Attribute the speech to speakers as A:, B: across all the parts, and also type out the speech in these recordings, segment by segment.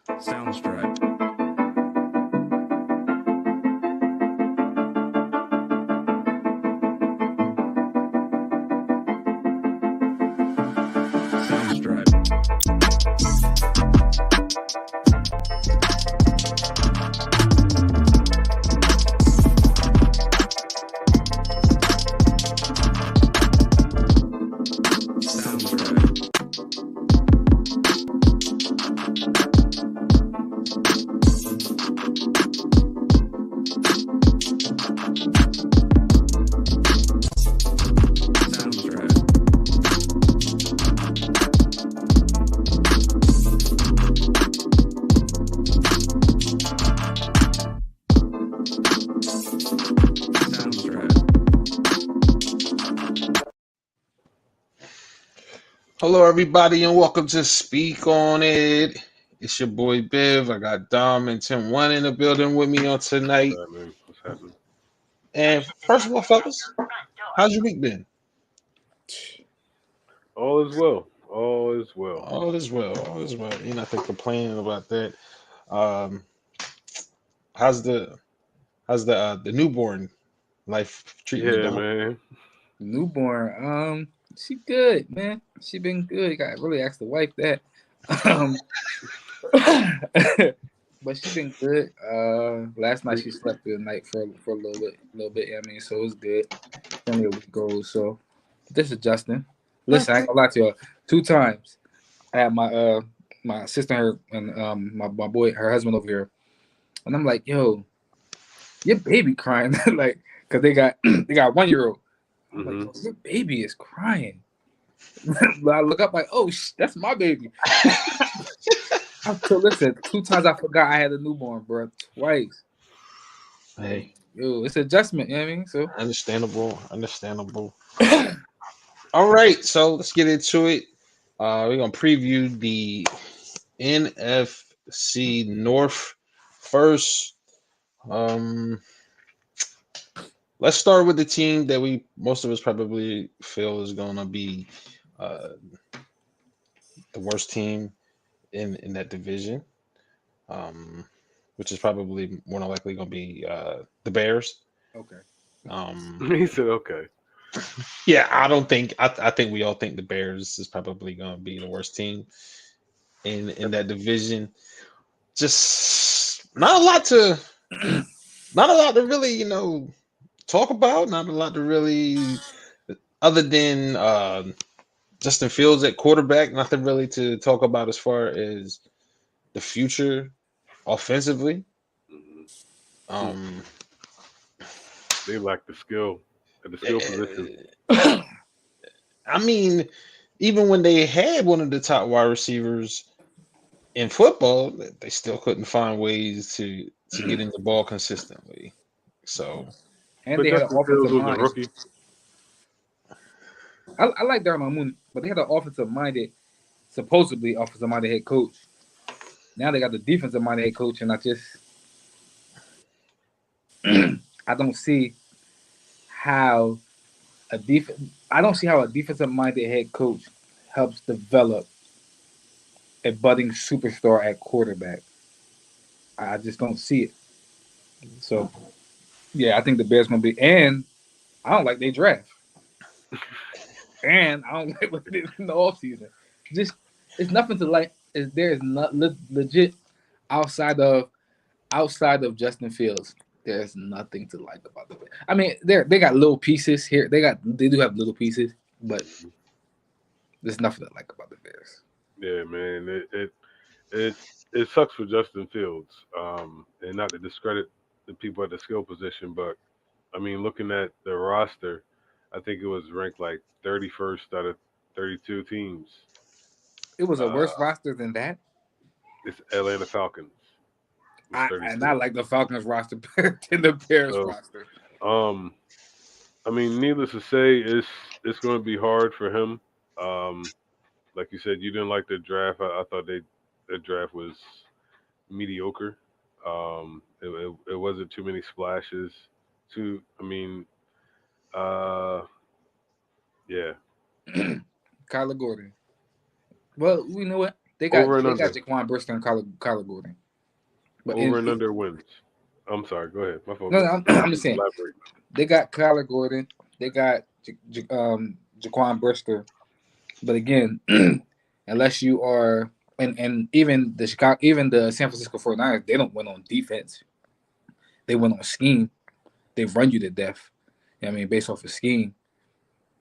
A: Soundstripe.
B: Hello, everybody, and welcome to Speak on It. It's your boy Biv. I got Dom and Tim One in the building with me on tonight.
C: What's happening?
B: And first of all, fellas, how's your week been?
C: All is well. All is well.
B: All is well. All is well. Ain't nothing complaining about that. Um, how's the newborn life treating you,
C: Yeah,
B: Dom?
C: man.
D: Newborn, she good, man. She been good. Got really asked the wife that. Um, but she been good. Last night she slept through the night for a little bit. I mean, so it was good. Only a week old, so just adjusting. Listen, I ain't gonna lie to y'all. 2 times I had my sister and my boy, her husband over here, and I'm like, yo, your baby crying, like, cause they got 1-year-old. I'm like, yo, your baby is crying. But I look up like, oh, that's my baby. So listen, 2 times I forgot I had a newborn, bro. Twice.
B: Hey,
D: Yo, it's adjustment, you know what I mean? So
B: understandable. All right, so let's get into it. We're gonna preview the NFC North first. Let's start with the team that most of us probably feel is gonna be the worst team in that division, which is probably more than likely gonna be the Bears.
D: okay.
C: He said, okay.
B: Yeah, I think we all think the Bears is probably gonna be the worst team in that division. Just not a lot to really, talk about. Not a lot to really, other than Justin Fields at quarterback. Nothing really to talk about as far as the future offensively. Um,
C: They lack the skill at the skill position.
B: I mean, even when they had one of the top wide receivers in football, they still couldn't find ways to get in the ball consistently. So,
D: And
C: But
D: they had an
C: Justin Fields
D: offensive
C: was a
D: mind.
C: rookie.
D: I like Darnell Mooney, but they had an supposedly offensive minded head coach. Now they got the defensive minded head coach, and I don't see how a defensive minded head coach helps develop a budding superstar at quarterback. I just don't see it. So yeah, I think the Bears gonna be, and I don't like their draft. And I don't like what they did in the offseason. Just it's nothing to like. There is not legit outside of Justin Fields. There's nothing to like about the Bears. I mean, they got little pieces here. They do have little pieces, but there's nothing to like about the Bears.
C: Yeah, man. It sucks for Justin Fields. And not to discredit the people at the skill position, but I mean, looking at the roster, I think it was ranked like 31st out of 32 teams.
D: It was a
B: uh,
D: worse roster than that.
C: It's Atlanta Falcons. It's
D: I
C: 32.
D: like the Falcons roster better than the Bears
C: So,
D: roster.
C: um, I mean, needless to say, it's going to be hard for him. Um, like you said, you didn't like the draft. I thought their draft was mediocre. It wasn't too many splashes. I mean, uh, yeah.
D: Kyler Gordon. Well, we know what they got
C: Over and
D: they got
C: under.
D: Jaquan Brisker and Kyler Gordon. But
C: Over and under wins. I'm sorry. Go ahead. My fault.
D: no, I'm just saying
C: Elaborate.
D: they got Kyler Gordon, they got Jaquan Brisker. But again, unless you are and even the San Francisco 49ers, they don't win on defense. They win on scheme. They run you to death. You know what I mean, based off of scheme.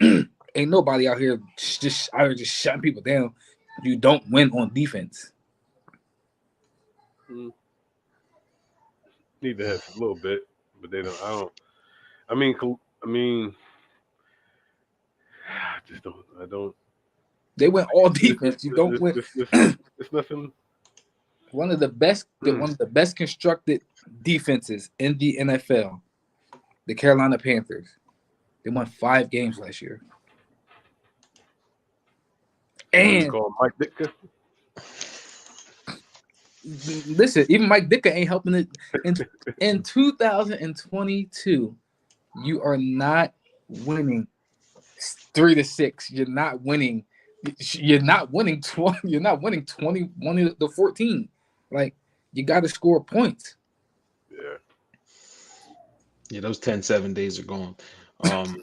D: Ain't nobody out here just shutting people down. You don't win on defense.
C: Need to have a little bit, but they don't. I don't. I mean, I just don't. I don't.
D: They win all defense. You don't win.
C: It's nothing.
D: One of the best constructed defenses in the NFL, the Carolina Panthers. They won 5 games last year. And
C: call Mike Ditka.
D: Listen, even Mike Ditka ain't helping it. In 2022, you are not winning 3-6. You're not winning. You're not winning 20. You're not winning 21 to 14. Like, you got to score points.
B: Yeah, those 10-7 days are gone. I'm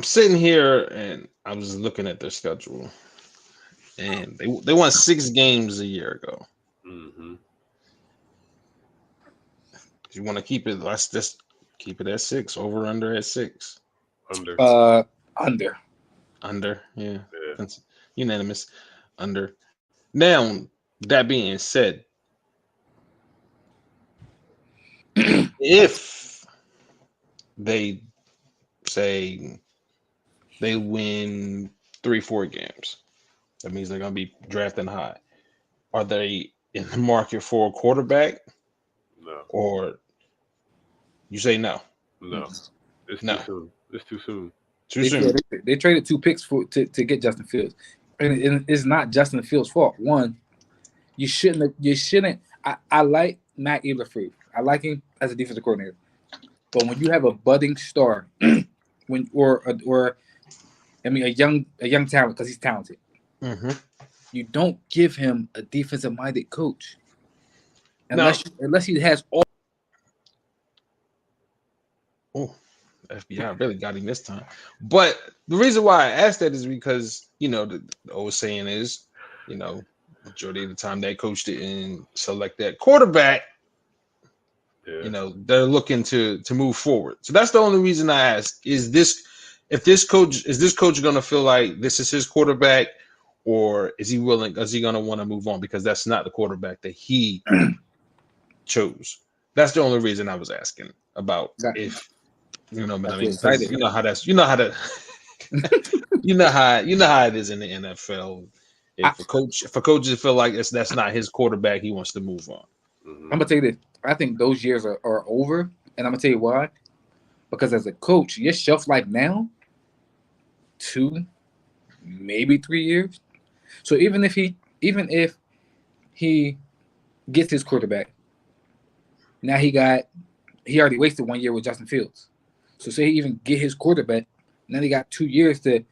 B: sitting here and I was looking at their schedule, and they won 6 games a year ago.
C: Mm-hmm.
B: If you want to keep it, let's just keep it at 6. Over under at 6.
C: Under.
B: Under. Yeah. That's unanimous. Under. Now, that being said, if they say they win 3-4 games, that means they're going to be drafting high. Are they in the market for a quarterback?
C: No.
B: Or you say no?
C: No. It's
B: No.
C: too soon. It's too soon.
D: They traded 2 picks to get Justin Fields, and it's not Justin Fields' fault. One, you shouldn't. I like Matt Eberflus. I like him as a defensive coordinator, but when you have a budding star, a young talent, because he's talented, you don't give him a defensive minded coach unless he has all.
B: Oh, FBI really got him this time. But the reason why I asked that is because, the old saying is, majority of the time that coach didn't select that quarterback, they're looking to move forward. So that's the only reason I ask. Is this coach going to feel like this is his quarterback, or is he going to want to move on because that's not the quarterback that he chose? That's the only reason I was asking about if. But I mean, you know how it is in the NFL. If a coach feel like that's not his quarterback, he wants to move on.
D: I'm gonna tell you this. I think those years are over, and I'm gonna tell you why. Because as a coach, your shelf life now, 2, maybe 3 years. So even if he gets his quarterback, now he already wasted 1 year with Justin Fields. So say he even get his quarterback, now he got 2 years to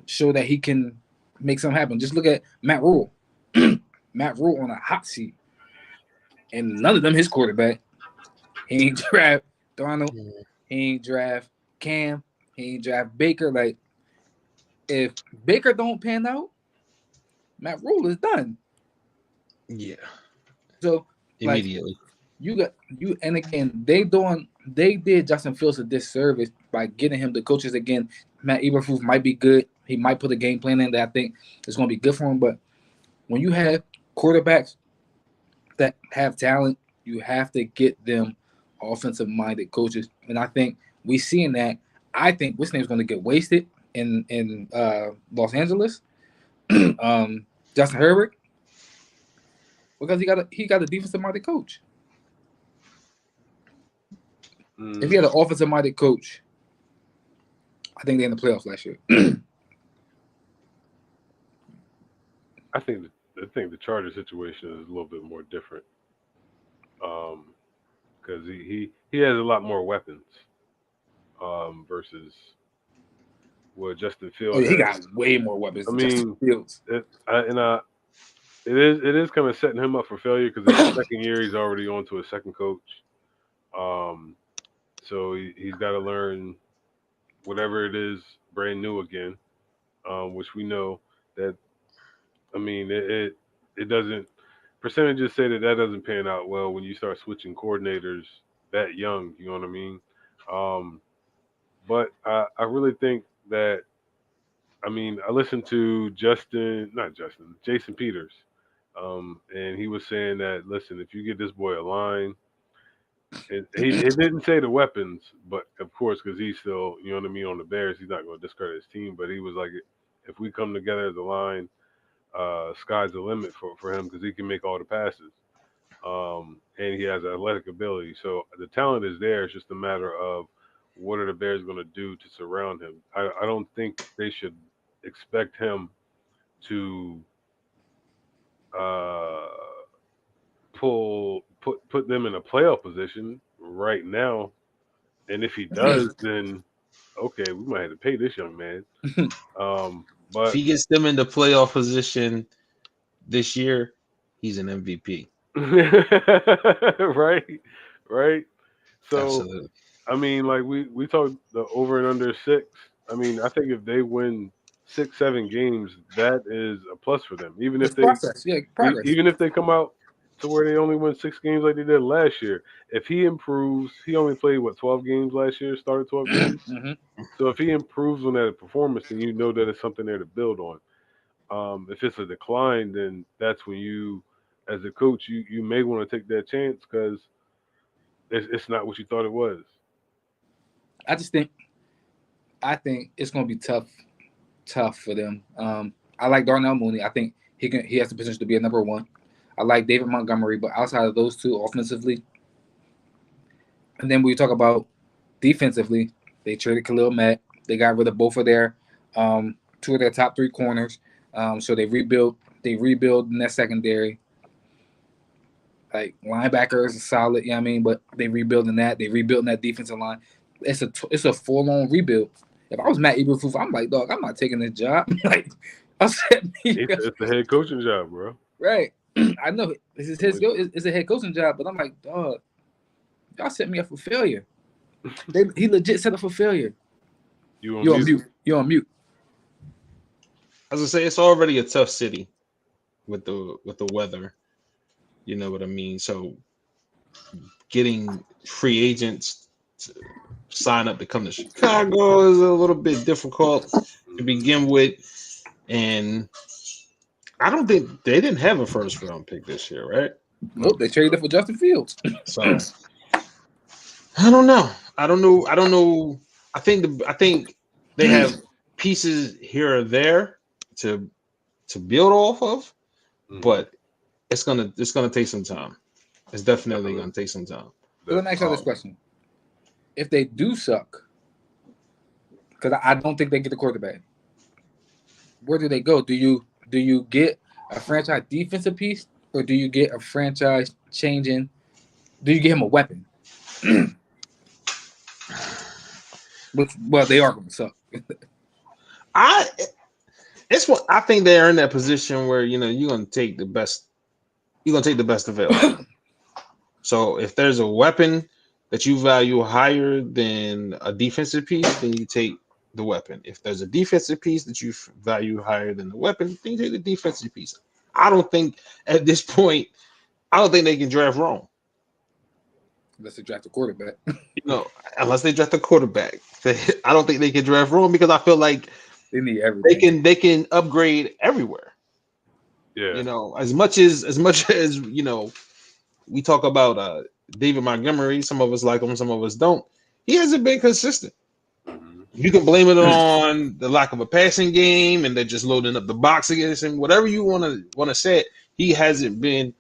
D: show that he can make something happen. Just look at Matt Rule. Matt Rule on a hot seat. And none of them his quarterback. He ain't draft Donald. He ain't draft Cam. He ain't draft Baker. Like, if Baker don't pan out, Matt Rule is done.
B: Yeah.
D: So
B: immediately.
D: And again, they did Justin Fields a disservice by getting him the coaches again. Matt Eberflus might be good. He might put a game plan in that I think is going to be good for him. But when you have quarterbacks that have talent, you have to get them offensive-minded coaches. And I think we seeing that. I think what's name is going to get wasted in Los Angeles. Justin Herbert, because he got a defensive-minded coach. If he had an offensive-minded coach, I think they're in the playoffs last year.
C: I think the Charger situation is a little bit more different, because he has a lot more weapons, versus with Justin
D: Oh,
C: Fields.
D: he got way more weapons
C: I
D: than Justin
C: mean,
D: Fields.
C: it is kind of setting him up for failure because in his second year he's already on to a second coach. So he's got to learn whatever it is brand new again, which we know that. I mean, it doesn't. Percentages say that doesn't pan out well when you start switching coordinators that young. You know what I mean? But I really think that. I mean, I listened to Jason Peters, and he was saying that listen, if you get this boy a line. He didn't say the weapons, but of course, because he's still, you know what I mean, on the Bears, he's not going to discredit his team. But he was like, if we come together as a line, sky's the limit for him because he can make all the passes, and he has athletic ability. So the talent is there. It's just a matter of what are the Bears going to do to surround him. I don't think they should expect him to uh, put them in a playoff position right now. And if he does, then okay, we might have to pay this young man.
B: If
C: But
B: he gets them in the playoff position this year, he's an MVP.
C: right. So
B: Absolutely.
C: I mean, like we talked the over and under 6. I mean, I think if they win 6, 7 games, that is a plus for them. Even
D: It's
C: if they
D: process. Yeah, progress.
C: even if they come out to where they only win 6 games like they did last year, if he improves, he only played 12 games last year, started 12 games.
D: Mm-hmm.
C: So if he improves on that performance, then you know that it's something there to build on. If it's a decline, then that's when you, as a coach, you may want to take that chance because it's not what you thought it was.
D: I think it's gonna be tough for them. I like Darnell Mooney. I think he has the potential to be a number one. I like David Montgomery, but outside of those two offensively, and then when you talk about defensively, they traded Khalil Mack. They got rid of both of their 2 of their top 3 corners. So they rebuild in that secondary. Like linebackers are solid, you know what I mean? But they rebuilding that. They rebuilding that defensive line. It's a full-on rebuild. If I was Matt Eberflus, I'm like, dog, I'm not taking this job. Like, upset me.
C: It's the head coaching job, bro.
D: Right. I know it's a head coaching job, but I'm like, dog, y'all set me up for failure. He legit set up for failure.
C: You're
D: on mute. You're on mute.
B: As I say, it's already a tough city with the weather. You know what I mean? So getting free agents to sign up to come to Chicago is a little bit difficult to begin with. And I don't think they didn't have a first round pick this year, right?
D: Nope, they traded it for Justin Fields.
B: So I don't know. I think they have pieces here or there to build off of, but it's gonna take some time. It's definitely gonna take some time.
D: So let me ask you this question: if they do suck, because I don't think they get the quarterback, where do they go? Do you get a franchise defensive piece, or do you get a franchise changing? Do you get him a weapon? Well, they are going to suck.
B: I think they're in that position where you're gonna take the best. You're gonna take the best available. So if there's a weapon that you value higher than a defensive piece, then you take the weapon. If there's a defensive piece that you value higher than the weapon, then you take the defensive piece. I don't think at this point, they can draft wrong.
D: Unless they draft a quarterback.
B: Unless they draft a quarterback. I don't think they can draft wrong because I feel like
D: they need everything.
B: They can upgrade everywhere.
C: Yeah.
B: As much as we talk about David Montgomery, some of us like him, some of us don't. He hasn't been consistent.
C: Mm-hmm.
B: You can blame it on the lack of a passing game and they're just loading up the box against him. Whatever you want to say it, he hasn't been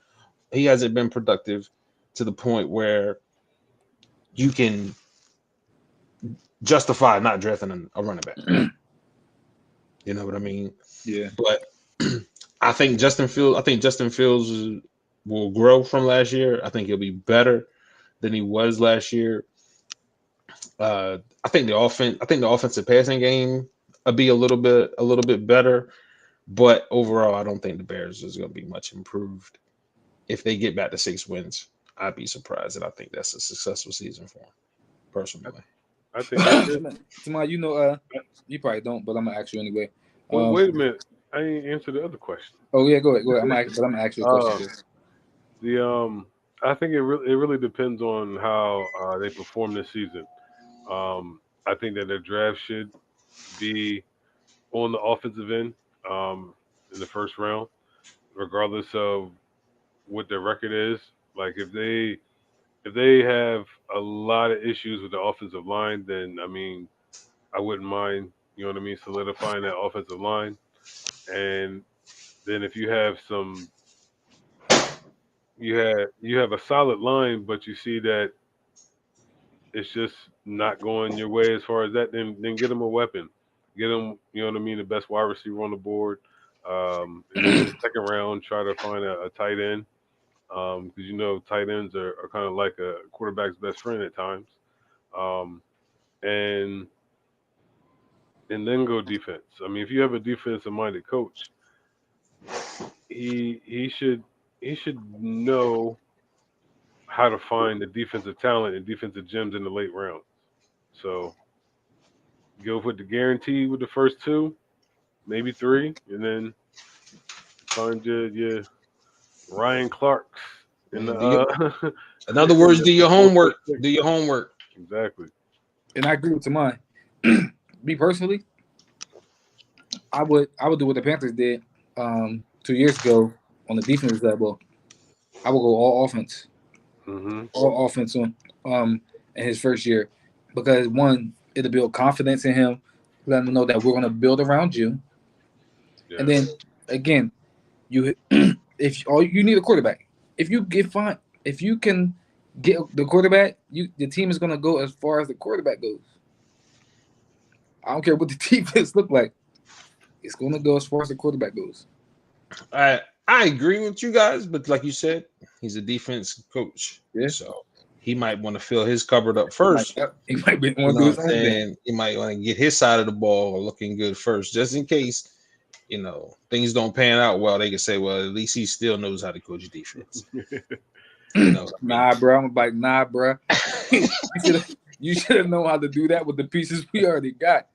B: productive to the point where you can justify not drafting a running back. You know what I mean?
D: Yeah.
B: But I think Justin Fields will grow from last year. I think he'll be better than he was last year. I think the offensive passing game be a little bit better. But overall, I don't think the Bears is going to be much improved. If they get back to 6 wins, I'd be surprised, and I think that's a successful season for them, personally.
C: I think they should.
D: Tomorrow, you probably don't, but I'm gonna ask you anyway.
C: Well, wait a minute. I didn't answer the other question.
D: Oh yeah, go ahead. I'm gonna ask you a question.
C: I think it really depends on how they perform this season. I think that their draft should be on the offensive end in the first round, regardless of what their record is. Like if they have a lot of issues with the offensive line, then I mean I wouldn't mind, you know what I mean, solidifying that offensive line. And then if you have you have a solid line, but you see that it's just not going your way as far as that, then get them a weapon. Get them, you know what I mean, the best wide receiver on the board. And then in the second round, try to find a tight end. Because you know tight ends are kind of like a quarterback's best friend at times. Um, and then go defense. I mean, if you have a defensive minded coach, he should know how to find the defensive talent and defensive gems in the late rounds. So go with the guarantee with the first two, maybe three, and then find your Ryan Clarks in the.
B: In other words, do your homework.
C: Pick.
B: Do your homework.
C: Exactly.
D: And I agree with Tamai. Me personally, I would do what the Panthers did 2 years ago on the defensive level. I would go all offense.
C: Mm-hmm.
D: All offense on in his first year, because one, it'll build confidence in him, let him know that we're going to build around you. Yeah. And then again, you if all you need a quarterback, if you can get the quarterback, the team is going to go as far as the quarterback goes. I don't care what the defense look like, it's going to go as far as the quarterback goes.
B: I agree with you guys, but like you said, he's a defense coach.
D: Yeah.
B: So he might want to fill his cupboard up first.
D: He might want to do his own thing.
B: He might want to get his side of the ball looking good first, just in case, things don't pan out well. They can say, well, at least he still knows how to coach defense.
D: Nah, bro. I'm like, nah, bro. You should have known how to do that with the pieces we already got.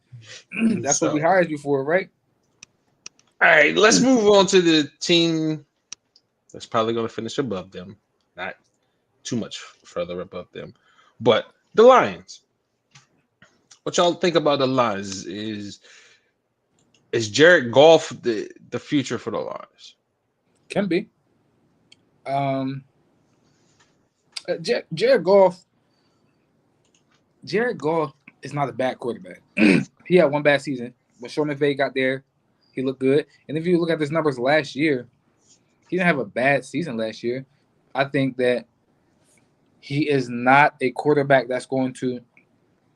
D: That's what we hired you for, right?
B: All right, let's move on to the team that's probably going to finish above them. Not too much further above them. But the Lions. What y'all think about the Lions? Is Jared Goff the future for the Lions?
D: Can be. Jared Goff is not a bad quarterback. He had one bad season. When Sean McVay got there, he looked good. And if you look at his numbers last year, he didn't have a bad season last year. I think that he is not a quarterback that's going to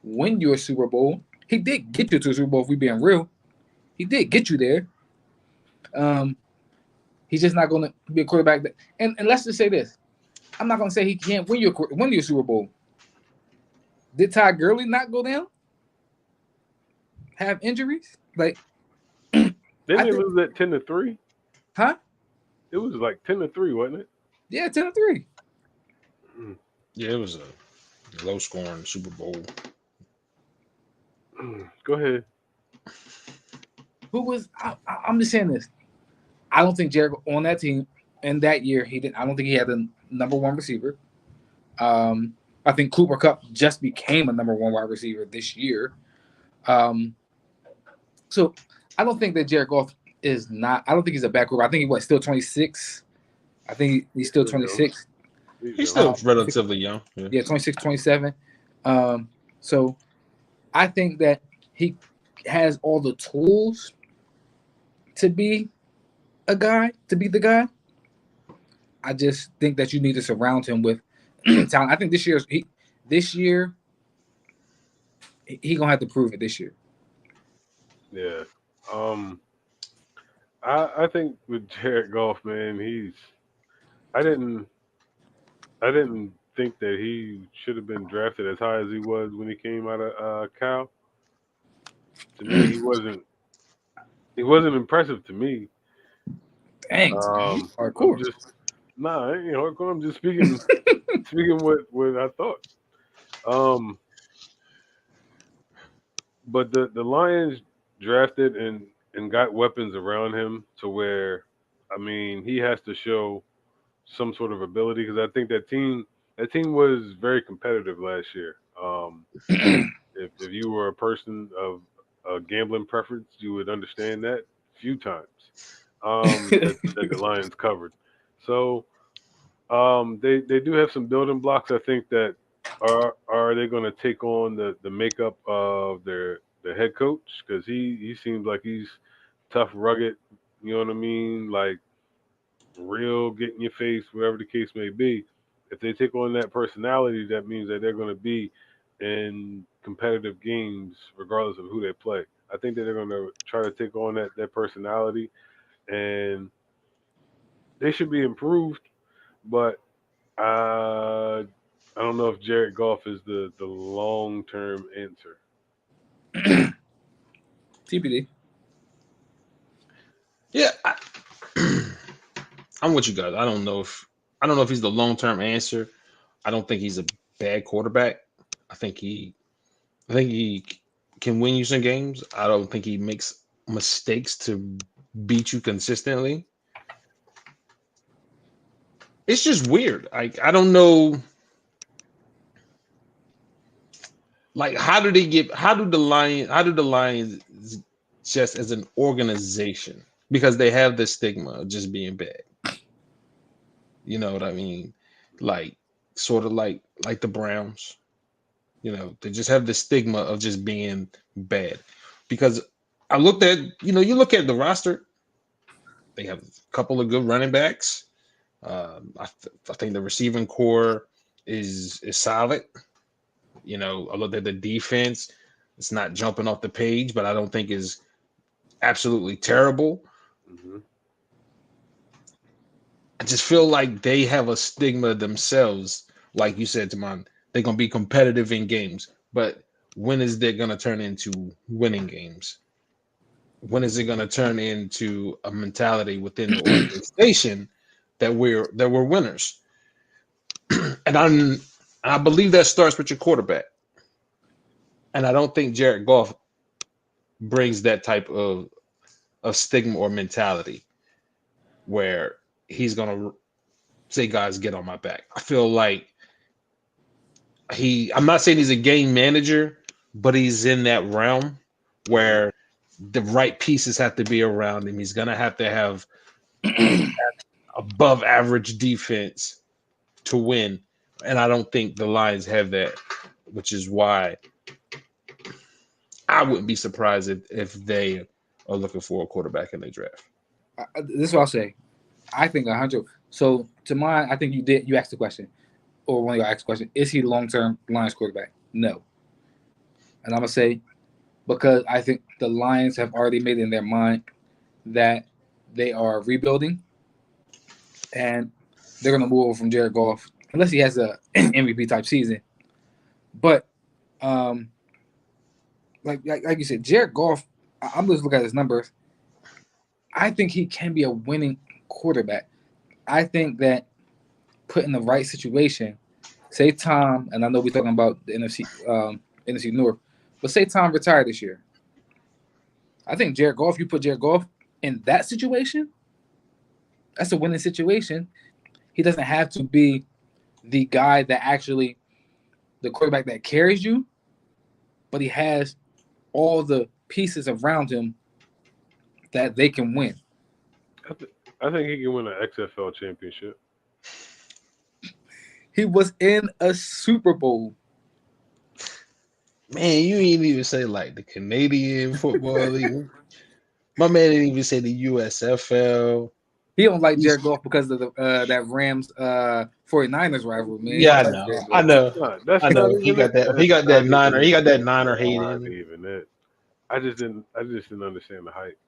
D: win you a Super Bowl. He did get you to a Super Bowl, if we're being real. He did get you there. He's just not going to be a quarterback. And let's just say this. I'm not going to say he can't win you a Super Bowl. Did Todd Gurley not go down? Have injuries? Like,
C: didn't they lose that 10-3?
D: Huh?
C: It was like 10-3, wasn't it?
D: Yeah, 10-3.
B: Yeah, it was a low-scoring Super Bowl.
C: Go ahead.
D: Who was? I'm just saying this. I don't think Jared on that team in that year he didn't. I don't think he had the number one receiver. I think Cooper Kupp just became a number one wide receiver this year. So I don't think that Jared Goff is not. I don't think he's a bad quarterback. I think he's still 26. I think he's still 26.
B: He's still relatively young.
D: Yeah, 26, 27. So I think that he has all the tools to be the guy. I just think that you need to surround him with talent. I think this year he gonna have to prove it this year.
C: Yeah. I think with Jared Goff, man, I didn't think that he should have been drafted as high as he was when he came out of Cal. to me, he wasn't impressive to me.
D: Dang,
C: I'm
D: hardcore.
C: just I ain't hardcore. I'm just speaking what I thought. But the Lions drafted and got weapons around him to where, I mean, he has to show some sort of ability because I think that team was very competitive last year. If you were a person of a gambling preference, you would understand that a few times that the Lions covered. So they do have some building blocks. I think that are they going to take on the makeup of their head coach because he seems like he's tough, rugged. You know what I mean? Like real, get in your face, whatever the case may be. If they take on that personality, that means that they're going to be in competitive games regardless of who they play. I think that they're going to try to take on that personality, and they should be improved. But I don't know if Jared Goff is the long term answer.
D: TBD.
B: Yeah, I'm with you guys. I don't know if he's the long term answer. I don't think he's a bad quarterback. I think he can win you some games. I don't think he makes mistakes to beat you consistently. It's just weird. Like I don't know. Like how do the Lions just as an organization because they have this stigma of just being bad. You know what I mean? Like sort of like the Browns. You know, they just have the stigma of just being bad. Because I looked at, you look at the roster, they have a couple of good running backs. I think the receiving core is solid. I looked at the defense. It's not jumping off the page, but I don't think is absolutely terrible.
C: Mm-hmm.
B: I just feel like they have a stigma themselves. Like you said, Taman, they're going to be competitive in games. But when is that going to turn into winning games? When is it going to turn into a mentality within the organization that we're winners? and I believe that starts with your quarterback. And I don't think Jared Goff brings that type of stigma or mentality where he's going to say, guys, get on my back. I feel like I'm not saying he's a game manager, but he's in that realm where the right pieces have to be around him. He's going to have above average defense to win. And I don't think the Lions have that, which is why I wouldn't be surprised if they are looking for a quarterback in their draft.
D: This is what I'll say. I think 100. So to mine, I think you asked the question, or one of y'all asked the question: is he long-term Lions quarterback? No. And I'm gonna say because I think the Lions have already made in their mind that they are rebuilding, and they're gonna move over from Jared Goff unless he has a MVP type season. But like you said, Jared Goff. I'm just looking at his numbers. I think he can be a winning quarterback. I think that put in the right situation, say Tom, and I know we're talking about the NFC North, but say Tom retired this year. I think Jared Goff, you put Jared Goff in that situation, that's a winning situation. He doesn't have to be the guy that actually, the quarterback that carries you, but he has all the pieces around him that they can win.
C: I think he can win an XFL championship.
D: He was in a Super Bowl.
B: Man, you didn't even say like the Canadian Football League. My man didn't even say the USFL.
D: He don't like Jared Goff because of that Rams 49ers rivalry, man.
B: Yeah, I know. I know. He got that. He got that Niner. He got that Niner hate in him.
C: Even it. I just didn't understand the hype.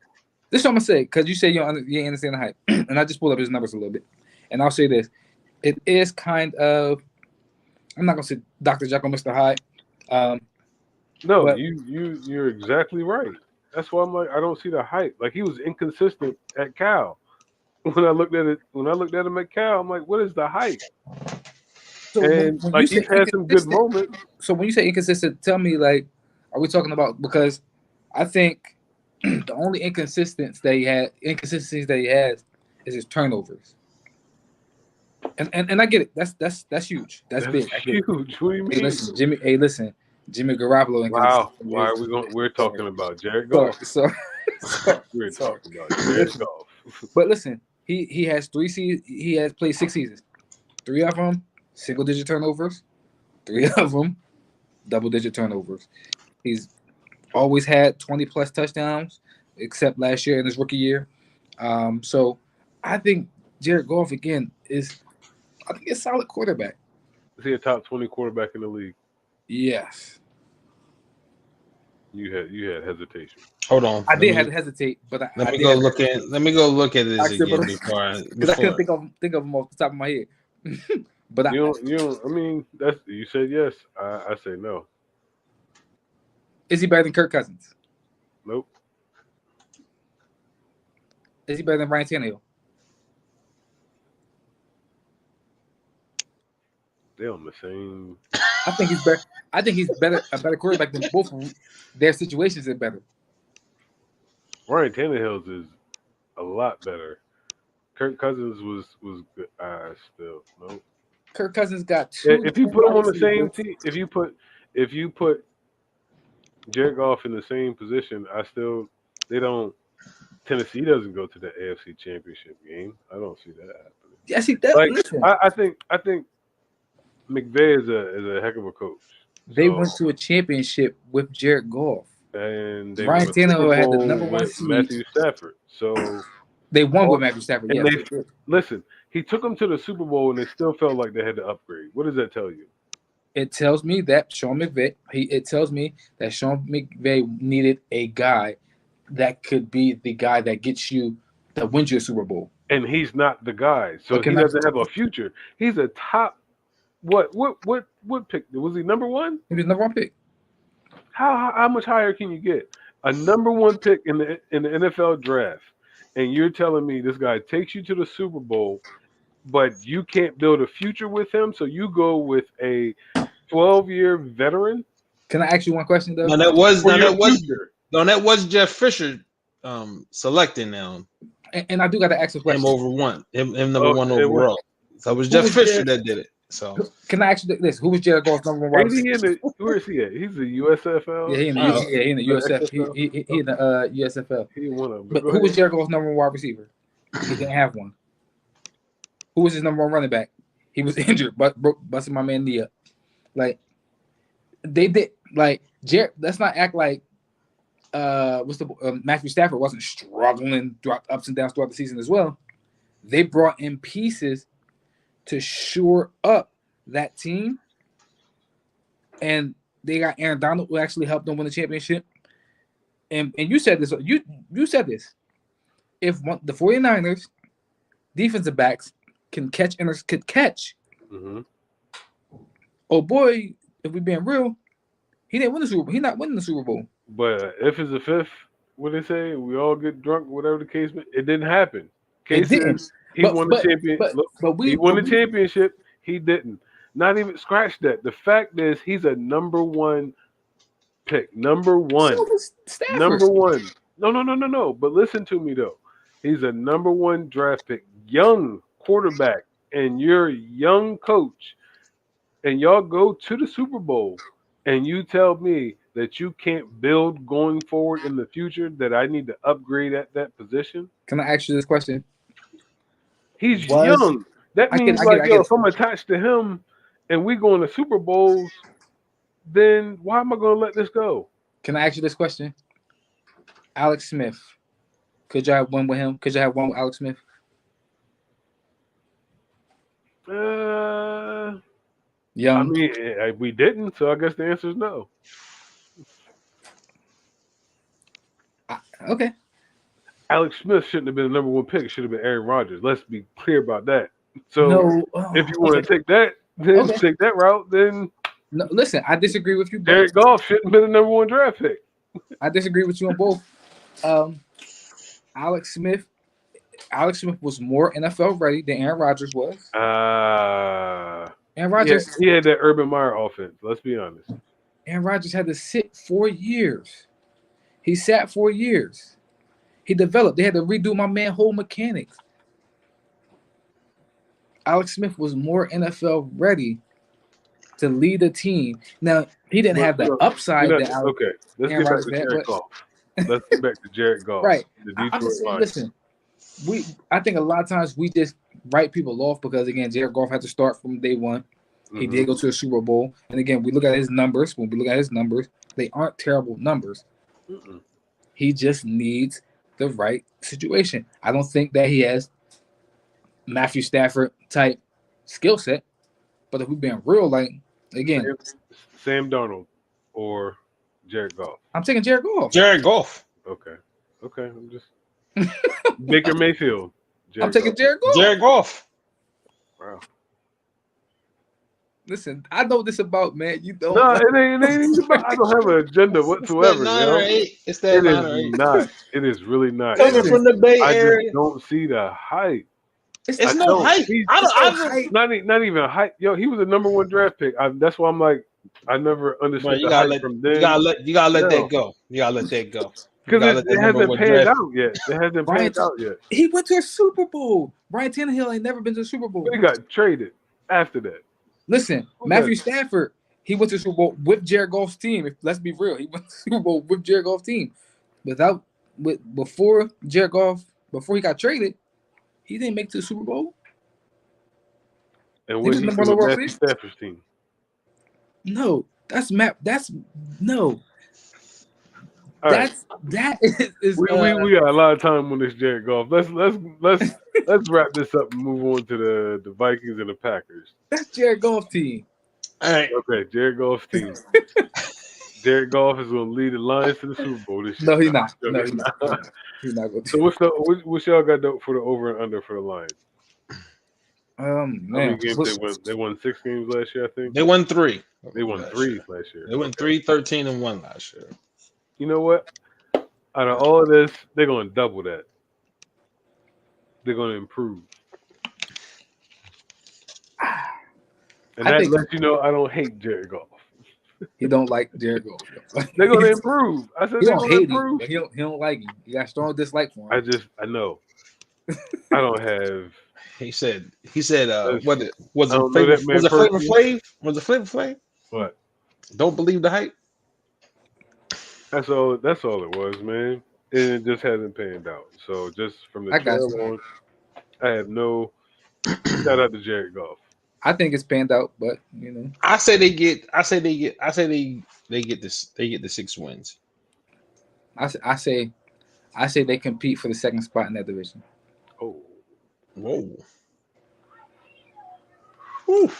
D: This is what I'm gonna say because you say you ain't understand the hype, and I just pulled up his numbers a little bit, and I'll say this: it is kind of, I'm not gonna say Dr. Jekyll, Mr. Hyde.
C: No,
D: But
C: you're exactly right. That's why I'm like, I don't see the hype. Like he was inconsistent at Cal. When I looked at him at Cal, I'm like, what is the hype?
D: so
C: And
D: when you
C: like
D: say
C: he's had some good
D: inconsistent,
C: moments.
D: so when you say inconsistent, tell me like, are we talking about because I think the only inconsistencies that he has is his turnovers. And I get it. That's huge. That's
C: That's
D: big. I get it.
C: huge. What do you
D: Hey,
C: mean?
D: listen, Jimmy. Hey, listen, Jimmy Garoppolo
C: Wow.
D: inconsistent.
C: Why are we going? We're
D: So,
C: talking about Jared
D: so,
C: Goff.
D: so, so,
C: We're
D: so
C: talking about Jared
D: listen.
C: Goff.
D: But listen, he has he has played 6 seasons. 3 of them single digit turnovers. 3 of them double digit turnovers. He's always had 20 plus touchdowns, except last year in his rookie year. So I think Jared Goff again is I think a solid quarterback.
C: Is he a top 20 quarterback in the league?
D: Yes.
C: You had hesitation.
B: Hold on.
D: I did have to hesitate, but
B: Let
D: I
B: me
D: did
B: go
D: have
B: look at. Let me go look at this
D: actually,
B: again
D: because I couldn't think of him off the top of my head. But
C: You don't. I mean, that's you said yes. I say no.
D: is he better than Kirk Cousins?
C: Nope.
D: Is he better than Ryan Tannehill?
C: They're on the same.
D: I think he's better. I think he's a better quarterback than both of them. Their situations are better.
C: Ryan Tannehill's is a lot better. Kirk Cousins was good. Still nope.
D: Kirk Cousins got two.
C: If you put them on the same
D: receivers.
C: team, if you put Jared Goff in the same position, they don't. Tennessee doesn't go to the AFC Championship game. I don't see that happening.
D: Yes, he does.
C: Like
D: Listen,
C: I think McVay is a heck of a coach.
D: they went to a championship with Jared Goff.
C: And they
D: Ryan
C: won a Super
D: Tannehill had the
C: Bowl
D: number 1
C: with
D: seed.
C: Matthew Stafford. So
D: They won with Matthew Stafford.
C: and
D: Yes,
C: they listen. He took them to the Super Bowl, and they still felt like they had to upgrade. What does that tell you?
D: it tells me that Sean McVay. It tells me that Sean McVay needed a guy that could be the guy that wins you a Super Bowl.
C: And he's not the guy, so
D: Okay,
C: he doesn't have a future. He's a top. What pick was he? Number 1?
D: He was number 1 pick.
C: How much higher can you get? A number 1 pick in the NFL draft, and you're telling me this guy takes you to the Super Bowl, but you can't build a future with him, so you go with a 12-year veteran?
D: Can I ask you one question though?
B: No, that was Jeff Fisher selecting now
D: And I do got to ask a question.
B: him number 1 overall. So it was Jeff Fisher that did it. So
D: can I ask you this? Who was Jared Goff's number 1 wide receiver?
C: Where is he at? He's the USFL.
D: Yeah, he in the USF. He in the USFL.
C: He won him.
D: But who was Jared Goff's number 1 wide receiver? He didn't have one. Who was his number 1 running back? He was injured, but busted my man knee up. Like they did. Like Jared. Let's not act like Matthew Stafford wasn't struggling throughout ups and downs throughout the season as well. They brought in pieces to shore up that team, and they got Aaron Donald, who actually helped them win the championship. And you said this. You said this. If the 49ers defensive backs could catch,
C: mm-hmm.
D: Oh boy, if we're being real, he didn't win the Super Bowl. He's not winning the Super Bowl.
C: But if it's a fifth, what they say, we all get drunk, whatever the case may. It didn't happen. Case is, he won the championship. He won the championship. He didn't. Not even scratch that. The fact is, he's a number 1 pick. Number 1.
D: So
C: number 1. No. But listen to me though. He's a number 1 draft pick, young quarterback, and you're a young coach, and y'all go to the Super Bowl, and you tell me that you can't build going forward in the future, that I need to upgrade at that position?
D: Can I ask you this question?
C: He's young. That means if I'm attached to him and we going to Super Bowls, then why am I going to let this go?
D: Can I ask you this question? Alex Smith. Could you have one with him? Could you have one with Alex Smith?
C: Young. I mean, we didn't, so I guess the answer is no.
D: Okay.
C: Alex Smith shouldn't have been the number 1 pick. It should have been Aaron Rodgers. Let's be clear about that. So if you want to take that, then take that route. Then
D: No, listen, I disagree with you.
C: Jared Goff shouldn't have been the number 1 draft pick.
D: I disagree with you on both. Alex Smith was more NFL ready than Aaron Rodgers was. Aaron Rodgers,
C: he had that Urban Meyer offense. Let's be honest.
D: Aaron Rodgers had to sit 4 years. He sat 4 years. He developed. They had to redo my man whole mechanics. Alex Smith was more NFL ready to lead the team. Now he didn't have the upside that
C: okay. Let's get back to Jared Goff. Let's get back to Jared Goff.
D: Right.
C: The Detroit Lions.
D: Listen, I think a lot of times we just write people off because again, Jared Goff had to start from day one. He did go to a Super Bowl, and again, we look at his numbers. When we look at his numbers, they aren't terrible numbers. He just needs the right situation. I don't think that he has Matthew Stafford type skill set, but if we're being real, like again,
C: Sam Darnold or Jared Goff.
D: I'm taking Jared Goff.
B: Jared Goff.
C: Okay. I'm just Baker Mayfield.
D: I'm taking Jared Goff.
B: Jared Goff.
C: Wow.
D: Listen, I know this about, man. You don't.
C: No, it ain't about. I don't have an agenda whatsoever.
B: It's that 9 or 8.
C: Not. It is really not.
B: Coming from the Bay Area,
C: I just don't see the hype.
B: It's no hype.
C: Not even hype. Yo, he was a number 1 draft pick. That's why I'm like, I never understood the hype from then.
B: You gotta let that go. You gotta let that go.
C: Because it hasn't panned out yet. It hasn't panned out yet.
D: He went to a Super Bowl. Brian Tannehill ain't never been to a Super Bowl.
C: He got traded after that.
D: Listen, Matthew Stafford, he went to the Super Bowl with Jared Goff's team. Let's be real. He went to the Super Bowl with Jared Goff's team. Before Jared Goff, before he got traded, he didn't make it to the Super Bowl.
C: And when he was Matthew Stafford's team.
D: No, no.
C: Right.
D: That is
C: we got a lot of time on this Jared Goff. Let's wrap this up and move on to the Vikings and the Packers.
D: That's Jared Goff's team.
B: All right.
C: Okay, Jared Goff's team. Jared Goff is going to lead the Lions to the Super Bowl this year.
D: No, he's not. No, he's not. He's not going to.
C: So what's y'all got for the over and under for the Lions?
D: Man,
C: how many games they won 6 games last year, I think.
B: They won 3.
C: They won 3 last year.
B: They won 3, 13, and 1 last year.
C: You know what? Out of all of this, they're going to double that. They're going to improve. And that lets you know I don't hate Jared Goff.
D: He don't like Jared Goff.
C: They're going to improve. I said they're going to improve.
D: Him, but he don't like him. He got a strong dislike for him.
C: I know. I don't have.
B: He said. Was it Flavor Flav?
C: What?
B: Don't believe the hype.
C: That's all it was, man. And it just hasn't panned out. So just from the trail on, I have no shout out to Jared Goff.
D: I think it's panned out, but you know.
B: I say they get the 6 wins.
D: I say they compete for the second spot in that division.
C: Oh.
B: Whoa. Whew.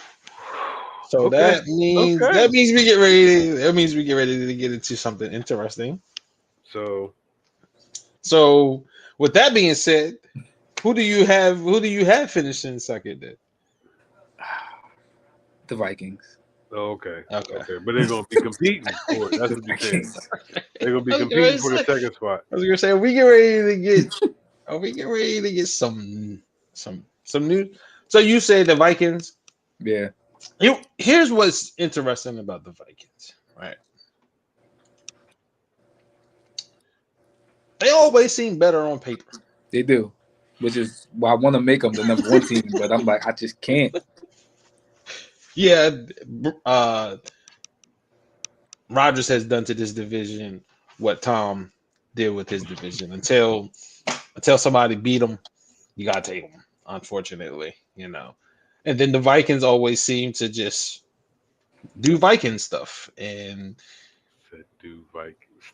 B: So that means we get ready. That means we get ready to get into something interesting.
C: So
B: with that being said, who do you have finishing second then?
D: The Vikings.
C: Oh, okay. But they're gonna be competing for it. That's what you're saying. They're gonna be competing for the second spot.
B: I was gonna say we get ready to get some news. So you say the Vikings?
D: Yeah.
B: Here's what's interesting about the Vikings, right? They always seem better on paper.
D: They do, which is why I want to make them the number 1 team, but I'm like, I just can't.
B: Yeah, Rodgers has done to this division what Tom did with his division. Until somebody beat him, you gotta take them. Unfortunately, you know. And then the Vikings always seem to just do Viking stuff, and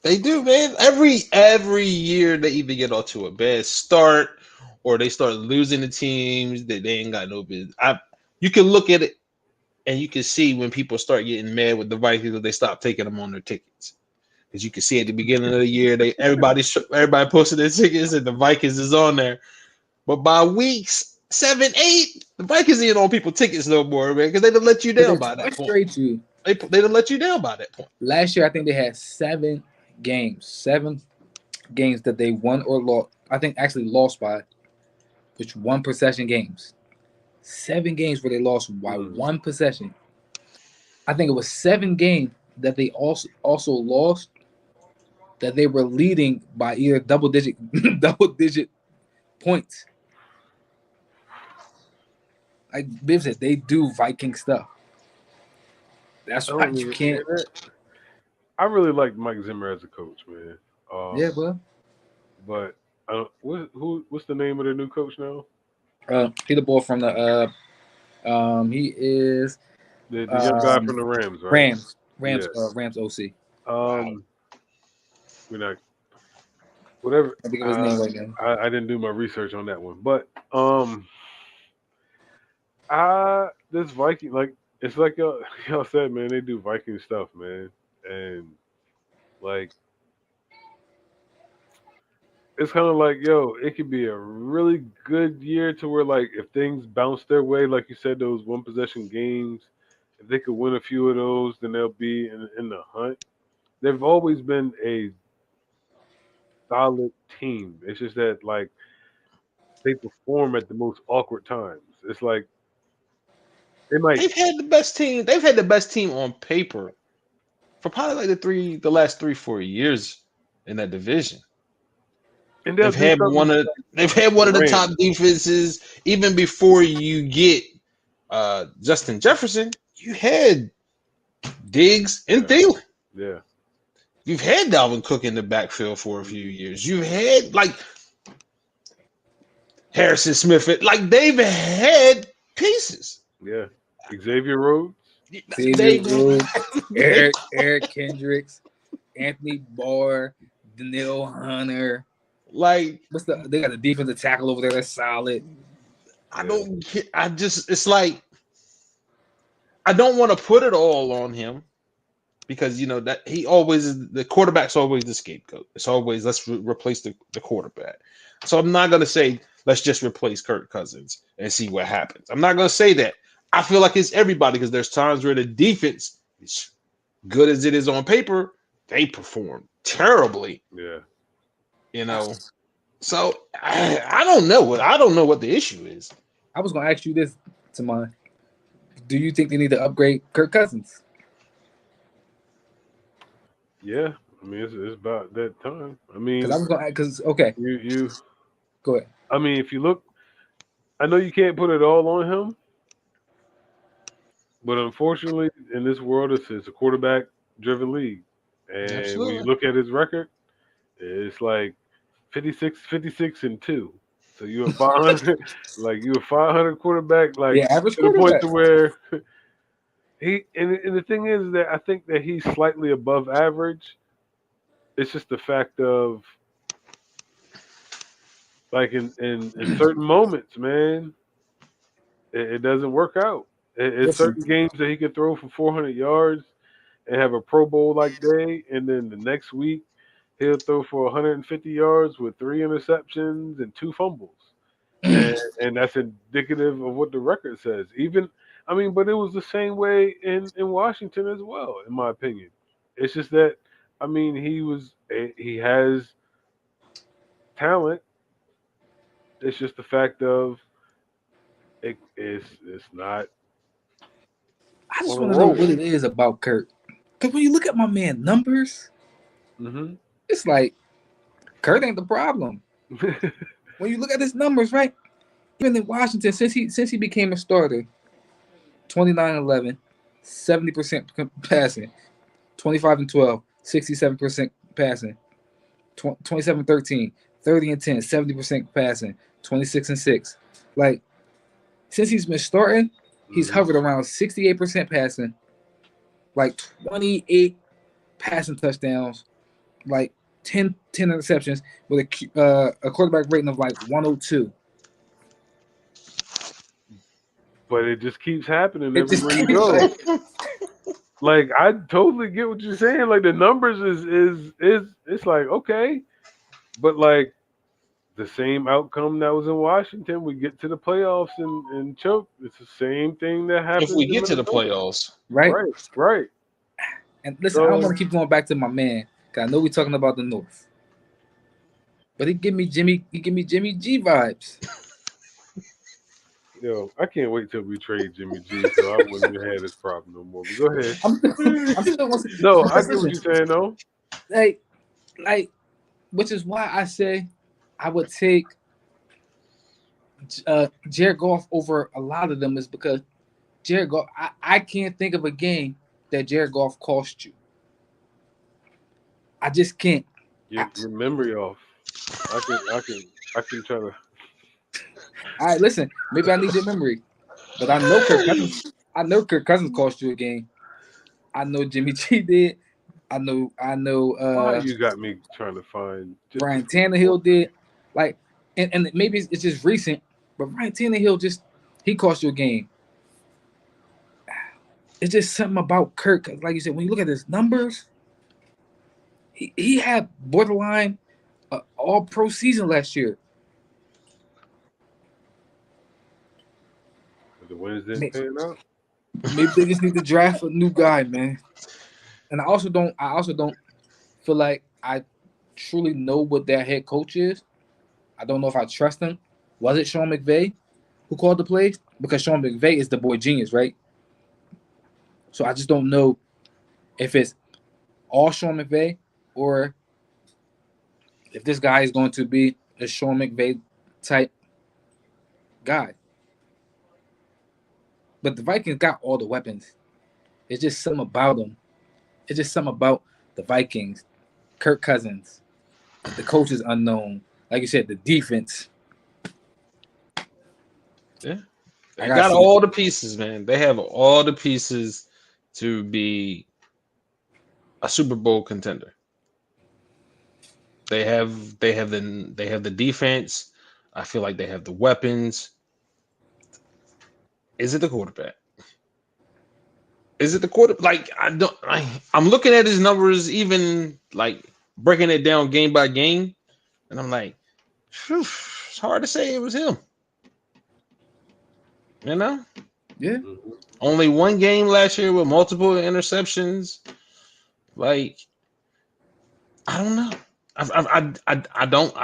B: they do, man. Every year they either get off to a bad start or they start losing the teams that they ain't got no business. You can look at it and you can see when people start getting mad with the Vikings that they stop taking them on their tickets. Because you can see at the beginning of the year, everybody posted their tickets and the Vikings is on there. But by weeks 7, 8, the Vikings ain't on people's tickets no more, man, because they done let you down by that point. they'd have let you down by that point.
D: Last year, I think they had 7 games that they won or lost. I think actually lost by which one possession games. 7 games where they lost by one possession. I think it was 7 games that they also lost that they were leading by either double digit points. Like Biv said, they do Viking stuff. That's why you can't.
C: I really like Mike Zimmer as a coach, man.
D: Yeah, bro.
C: But what's the name of the new coach now?
D: He the boy from the he is
C: the young guy from the Rams, right?
D: Rams,
C: Yes.
D: Rams OC.
C: We're not whatever.
D: I think of his name right now.
C: I didn't do my research on that one, but this Viking, like it's like y'all said, man, they do Viking stuff, man, and like it's kind of like, yo, it could be a really good year to where, like, if things bounce their way, like you said, those one possession games, if they could win a few of those, then they'll be in the hunt. They've always been a solid team. It's just that, like, they perform at the most awkward times. It's like
B: they've had the best team. They've had the best team on paper for probably like the last 3-4 years in that division. And they've had one of the top defenses even before you get Justin Jefferson. You had Diggs and Thielen.
C: Yeah.
B: You've had Dalvin Cook in the backfield for a few years. You've had like Harrison Smith. Like they've had pieces.
C: Yeah. Xavier Rhodes.
D: Eric Kendricks, Anthony Barr, Daniel Hunter.
B: Like
D: they got the defensive tackle over there that's solid.
B: It's like I don't want to put it all on him because that he always is the quarterback's always the scapegoat. It's always let's replace the quarterback. So I'm not gonna say let's just replace Kirk Cousins and see what happens. I'm not gonna say that. I feel like it's everybody because there's times where the defense is good as it is on paper, they perform terribly.
C: Yeah.
B: So I don't know. I don't know what the issue is.
D: I was gonna ask you this, Tamon. Do you think they need to upgrade Kirk Cousins?
C: Yeah, I mean it's about that time. I mean,
D: okay,
C: you
D: go ahead.
C: I mean, if you look, I know you can't put it all on him, but unfortunately, in this world, it's a quarterback-driven league, and
B: Absolutely.
C: when you look at his record, it's like 56-2. So you a 500, like you a 500 quarterback, like
D: average
C: to the point
D: quarterback.
C: to where he and the thing is that I think that he's slightly above average. It's just the fact of like in certain moments, man, it doesn't work out. It's certain games that he could throw for 400 yards and have a Pro Bowl like day, and then the next week he'll throw for 150 yards with 3 interceptions and 2 fumbles. And that's indicative of what the record says. But it was the same way in Washington as well, in my opinion. It's just that, he has talent. It's just the fact of it's not.
D: I just want to know what it is about Kurt. Because when you look at my man numbers, it's like Kurt ain't the problem. When you look at his numbers, right? Even in Washington, since he became a starter, 29-11, 70% passing, 25-12, 67% passing, 27-13, 30-10, 70% passing, 26-6. Like since he's been starting, he's hovered around 68% passing, like 28 passing touchdowns, like 10 interceptions with a quarterback rating of like 102.
C: But it just keeps happening everywhere you go. Like I totally get what you're saying. Like the numbers is it's like okay, but like the same outcome that was in Washington, we get to the playoffs and choke. It's the same thing that happens
B: if we get to the playoffs,
D: right?
C: Right.
D: And listen, I don't want to keep going back to my man, because I know we're talking about the North. But he give me Jimmy G vibes.
C: Yo, I can't wait till we trade Jimmy G, so I wouldn't even have this problem no more. But go ahead.
D: I'm still
C: No, I get what you're saying, though.
D: Like, which is why I say I would take Jared Goff over a lot of them, is because Jared Goff. I can't think of a game that Jared Goff cost you. I just can't.
C: Your memory off. I can try to.
D: All right, listen. Maybe I need your memory, but I know Kirk Cousins. I know Kirk Cousins cost you a game. I know Jimmy G did. I know.
C: Why you got me trying to find
D: Ryan Tannehill did. Like, and maybe it's just recent, but Ryan Tannehill he cost you a game. It's just something about Kirk. Like you said, when you look at his numbers, he had borderline all-pro season last year.
C: The wins didn't pan out.
D: Maybe they just need to draft a new guy, man. And I also don't feel like I truly know what their head coach is. I don't know if I trust him. Was it Sean McVay who called the plays? Because Sean McVay is the boy genius, right? So I just don't know if it's all Sean McVay or if this guy is going to be a Sean McVay type guy. But the Vikings got all the weapons. It's just something about them. It's just something about the Vikings. Kirk Cousins. The coach is unknown. Like you said, the defense.
B: Yeah. They got all the pieces, man. They have all the pieces to be a Super Bowl contender. They have the defense. I feel like they have the weapons. Is it the quarterback? Is it the quarterback? Like, I'm looking at his numbers, even like breaking it down game by game, and I'm like, it's hard to say it was him. You know?
D: Yeah.
B: Only one game last year with multiple interceptions. Like, I don't know.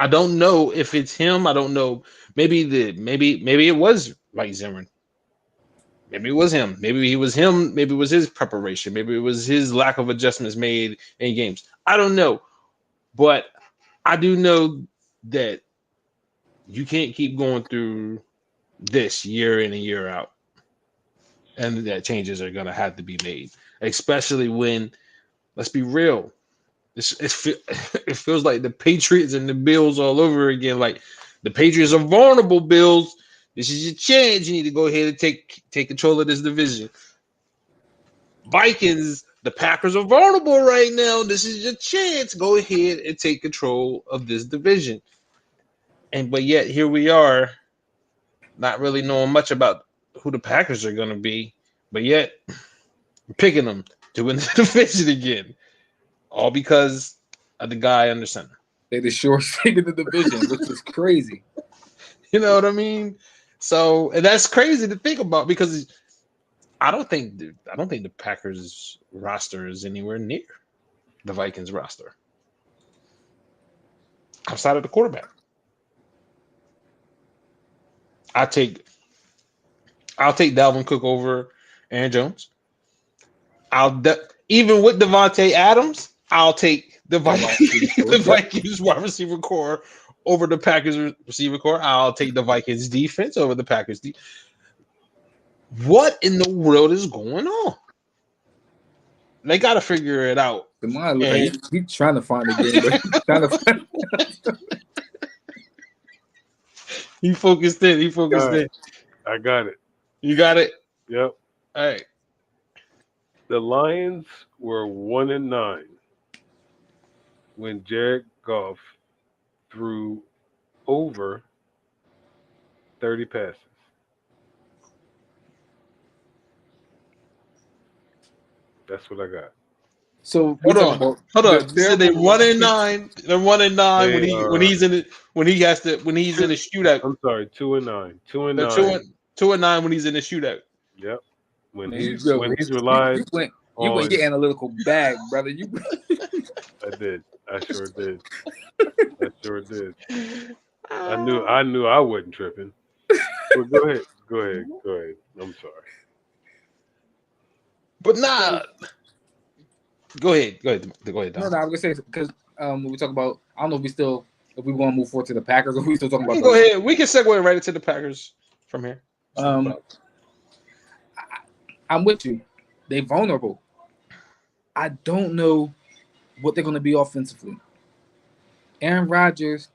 B: I don't know if it's him. I don't know. Maybe it was like Zimmerman. Maybe it was him. Maybe he was him. Maybe it was his preparation. Maybe it was his lack of adjustments made in games. I don't know. But I do know that you can't keep going through this year in and year out. And that changes are going to have to be made. Especially when, let's be real, it feels like the Patriots and the Bills all over again. Like, the Patriots are vulnerable, Bills. This is your chance. You need to go ahead and take control of this division. Vikings, the Packers are vulnerable right now. This is your chance. Go ahead and take control of this division. But yet here we are, not really knowing much about who the Packers are going to be, but yet we're picking them to win the division again, all because of the guy under center.
D: They're the shortest thing in the division, which is crazy.
B: You know what I mean? So, and that's crazy to think about, because I don't think the Packers roster is anywhere near the Vikings roster outside of the quarterback. I'll take Dalvin Cook over Aaron Jones. Even with Devontae Adams, I'll take the Vikings wide receiver core over the Packers receiver core. I'll take the Vikings defense over the Packers. What in the world is going on? They got to figure it out.
D: He's trying to find a game, but he's trying to find.
B: He focused in.
C: I got it.
B: You got it?
C: Yep.
B: All right.
C: The Lions were 1-9 when Jared Goff threw over 30 passes. That's what I got.
D: So
B: hold on. So they 1-9. They're 1-9 when he's in it. When he's in a shootout.
C: I'm sorry, 2-9. 2-9.
B: 2-9 when he's in a shootout.
C: Yep. When he's relied.
D: You went your analytical bag, brother. You.
C: I did. I sure did. I sure did. I knew I wasn't tripping. But go ahead. Go ahead. Go ahead. I'm sorry.
B: But nah. Go ahead. Don.
D: No, I was gonna say because when we talk about, I don't know if we want to move forward to the Packers or we still talking about.
B: Go ahead. We can segue right into the Packers from here.
D: I'm with you. They vulnerable. I don't know what they're gonna be offensively. Aaron Rodgers,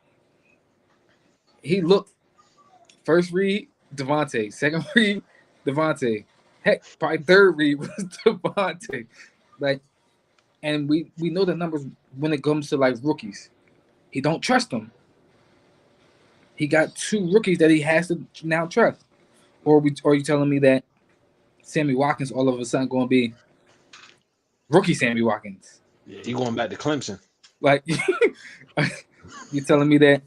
D: he looked first read Devontae, second read Devontae, heck, probably third read was Devontae. Like, and we know the numbers when it comes to like rookies. He don't trust them. He got 2 rookies that he has to now trust. Or are you telling me that Sammy Watkins all of a sudden going to be rookie Sammy Watkins?
B: Yeah, he going back to Clemson.
D: Like, you telling me that?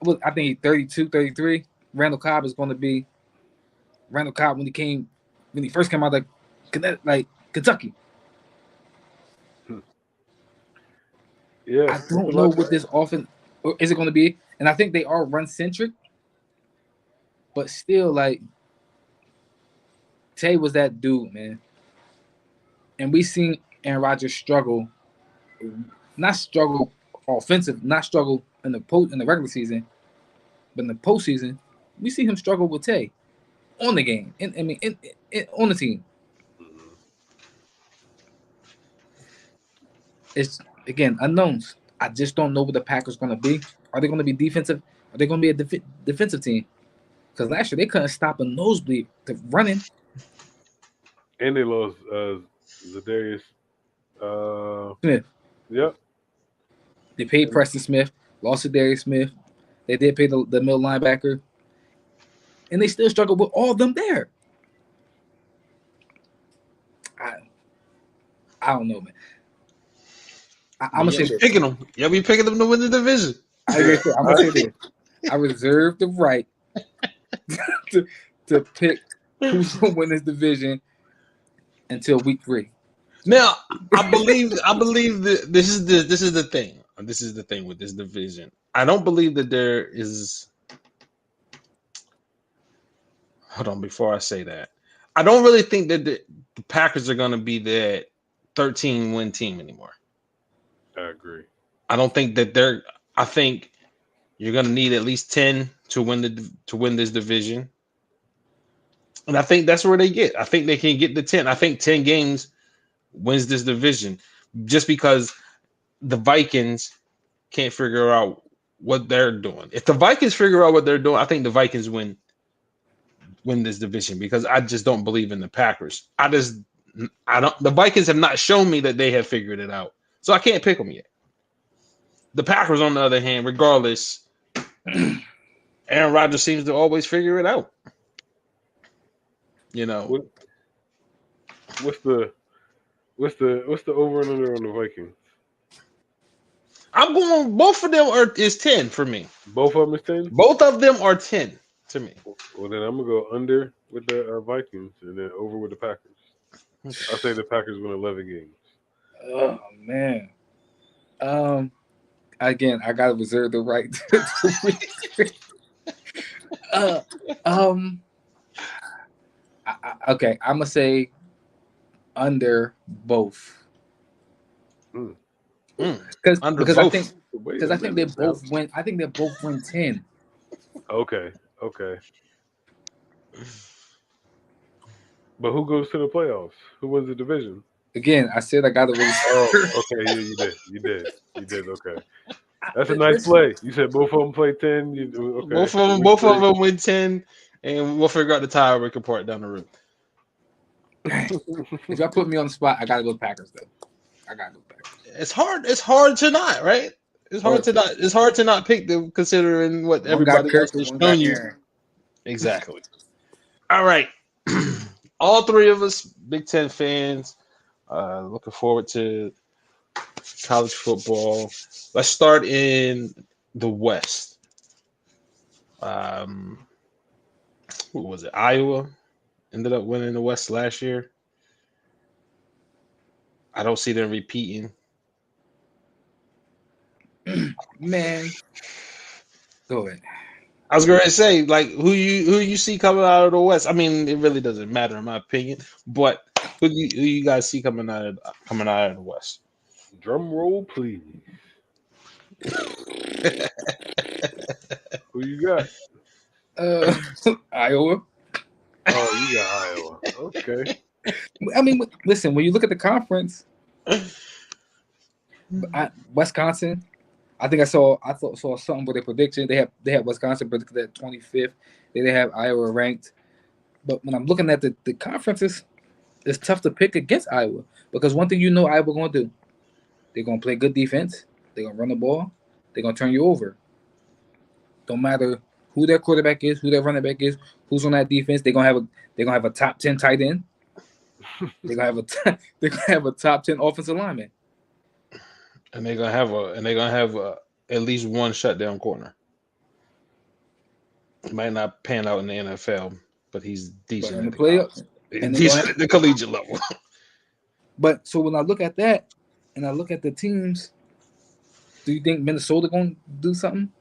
D: Well, I think he's 32, 33. Randall Cobb is going to be Randall Cobb when he first came out of Kentucky.
C: Yeah,
D: I don't know what this offense is it going to be, and I think they are run centric, but still, like Tay was that dude, man. And we seen Aaron Rodgers struggle, not struggle offensive, not struggle in the regular season, but in the postseason, we see him struggle with Tay on the game. On the team. It's again unknowns. I just don't know what the Packers going to be. Are they going to be defensive? Are they going to be a defensive team? Because last year they couldn't stop a nosebleed to running.
C: And they lost Zadarius
D: Smith.
C: Yep.
D: They paid Preston Smith, lost Zadarius Smith. They did pay the middle linebacker. And they still struggled with all of them there. I don't know, man. I'm gonna say this.
B: Picking them. Yeah, we picking them to win the division.
D: I'm gonna say this. I reserve the right to pick who's gonna win this division until week 3.
B: Now, I believe that this is the thing. This is the thing with this division. I don't believe that there is. Hold on, before I say that, I don't really think that the Packers are going to be that 13-win team anymore.
C: I agree.
B: I don't think that they're. I think you're going to need at least 10 to win this division, and I think that's where they get. I think they can get the 10. I think 10 games wins this division, just because the Vikings can't figure out what they're doing. If the Vikings figure out what they're doing, I think the Vikings win this division, because I just don't believe in the Packers. I don't. The Vikings have not shown me that they have figured it out, so I can't pick them yet. The Packers, on the other hand, regardless, Aaron Rodgers seems to always figure it out. You know,
C: what's the over and under on the Vikings?
B: I'm going. Both of them is 10 for me.
C: Both of them is 10.
B: Both of them are 10 to me.
C: Well, then I'm gonna go under with the Vikings and then over with the Packers. I say the Packers win 11 games.
D: Oh man. Again, I gotta reserve the right okay, I'm gonna say under both. Because I think they both win. I think they both win 10.
C: Okay. But who goes to the playoffs? Who wins the division?
D: Again, I said I got to reserve.
C: Oh, okay, yeah, you did. Okay, that's a nice play. You said both of them play 10. Okay.
B: Both of them win 10, and we'll figure out the tiebreaker part down the road.
D: If y'all put me on the spot, I gotta go Packers though. I gotta go Packers.
B: It's hard to not, right? It's hard to not pick them, considering what everybody else has shown you. Exactly. All right. All three of us Big Ten fans, looking forward to college football. Let's start in the West. Who was it? Iowa ended up winning the West last year. I don't see them repeating.
D: Man, go ahead.
B: I was going to say, like, who you see coming out of the West. I mean, it really doesn't matter in my opinion. But who you guys see coming out of the West?
C: Drum roll, please. Who you got?
D: Iowa.
C: Oh, you got Iowa. Okay.
D: I mean, listen, when you look at the conference, Wisconsin. I think I saw something with their prediction. They have Wisconsin predicted at 25th. They have Iowa ranked. But when I'm looking at the conferences, it's tough to pick against Iowa because one thing you know Iowa going to do, they're going to play good defense. They're going to run the ball. They're going to turn you over. Don't matter who their quarterback is, who their running back is, who's on that defense. They're going to have a top 10 tight end. They're going to have a top 10 offensive lineman.
B: And they're gonna have at least one shutdown corner. He might not pan out in the NFL, but he's decent
D: in
B: at
D: the playoffs.
B: Decent at the collegiate level.
D: But so when I look at that and I look at the teams, do you think Minnesota going to do something?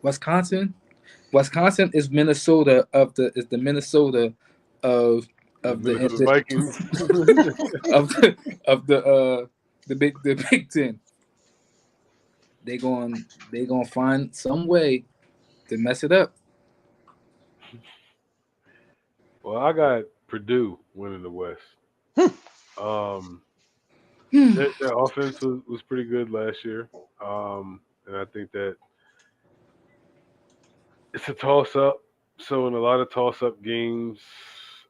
D: Wisconsin is Minnesota of the Minnesota of the
C: Vikings
D: of the Big Ten. They gonna find some way to mess it up.
C: Well, I got Purdue winning the West. Their offense was pretty good last year, and I think that it's a toss-up. So in a lot of toss-up games,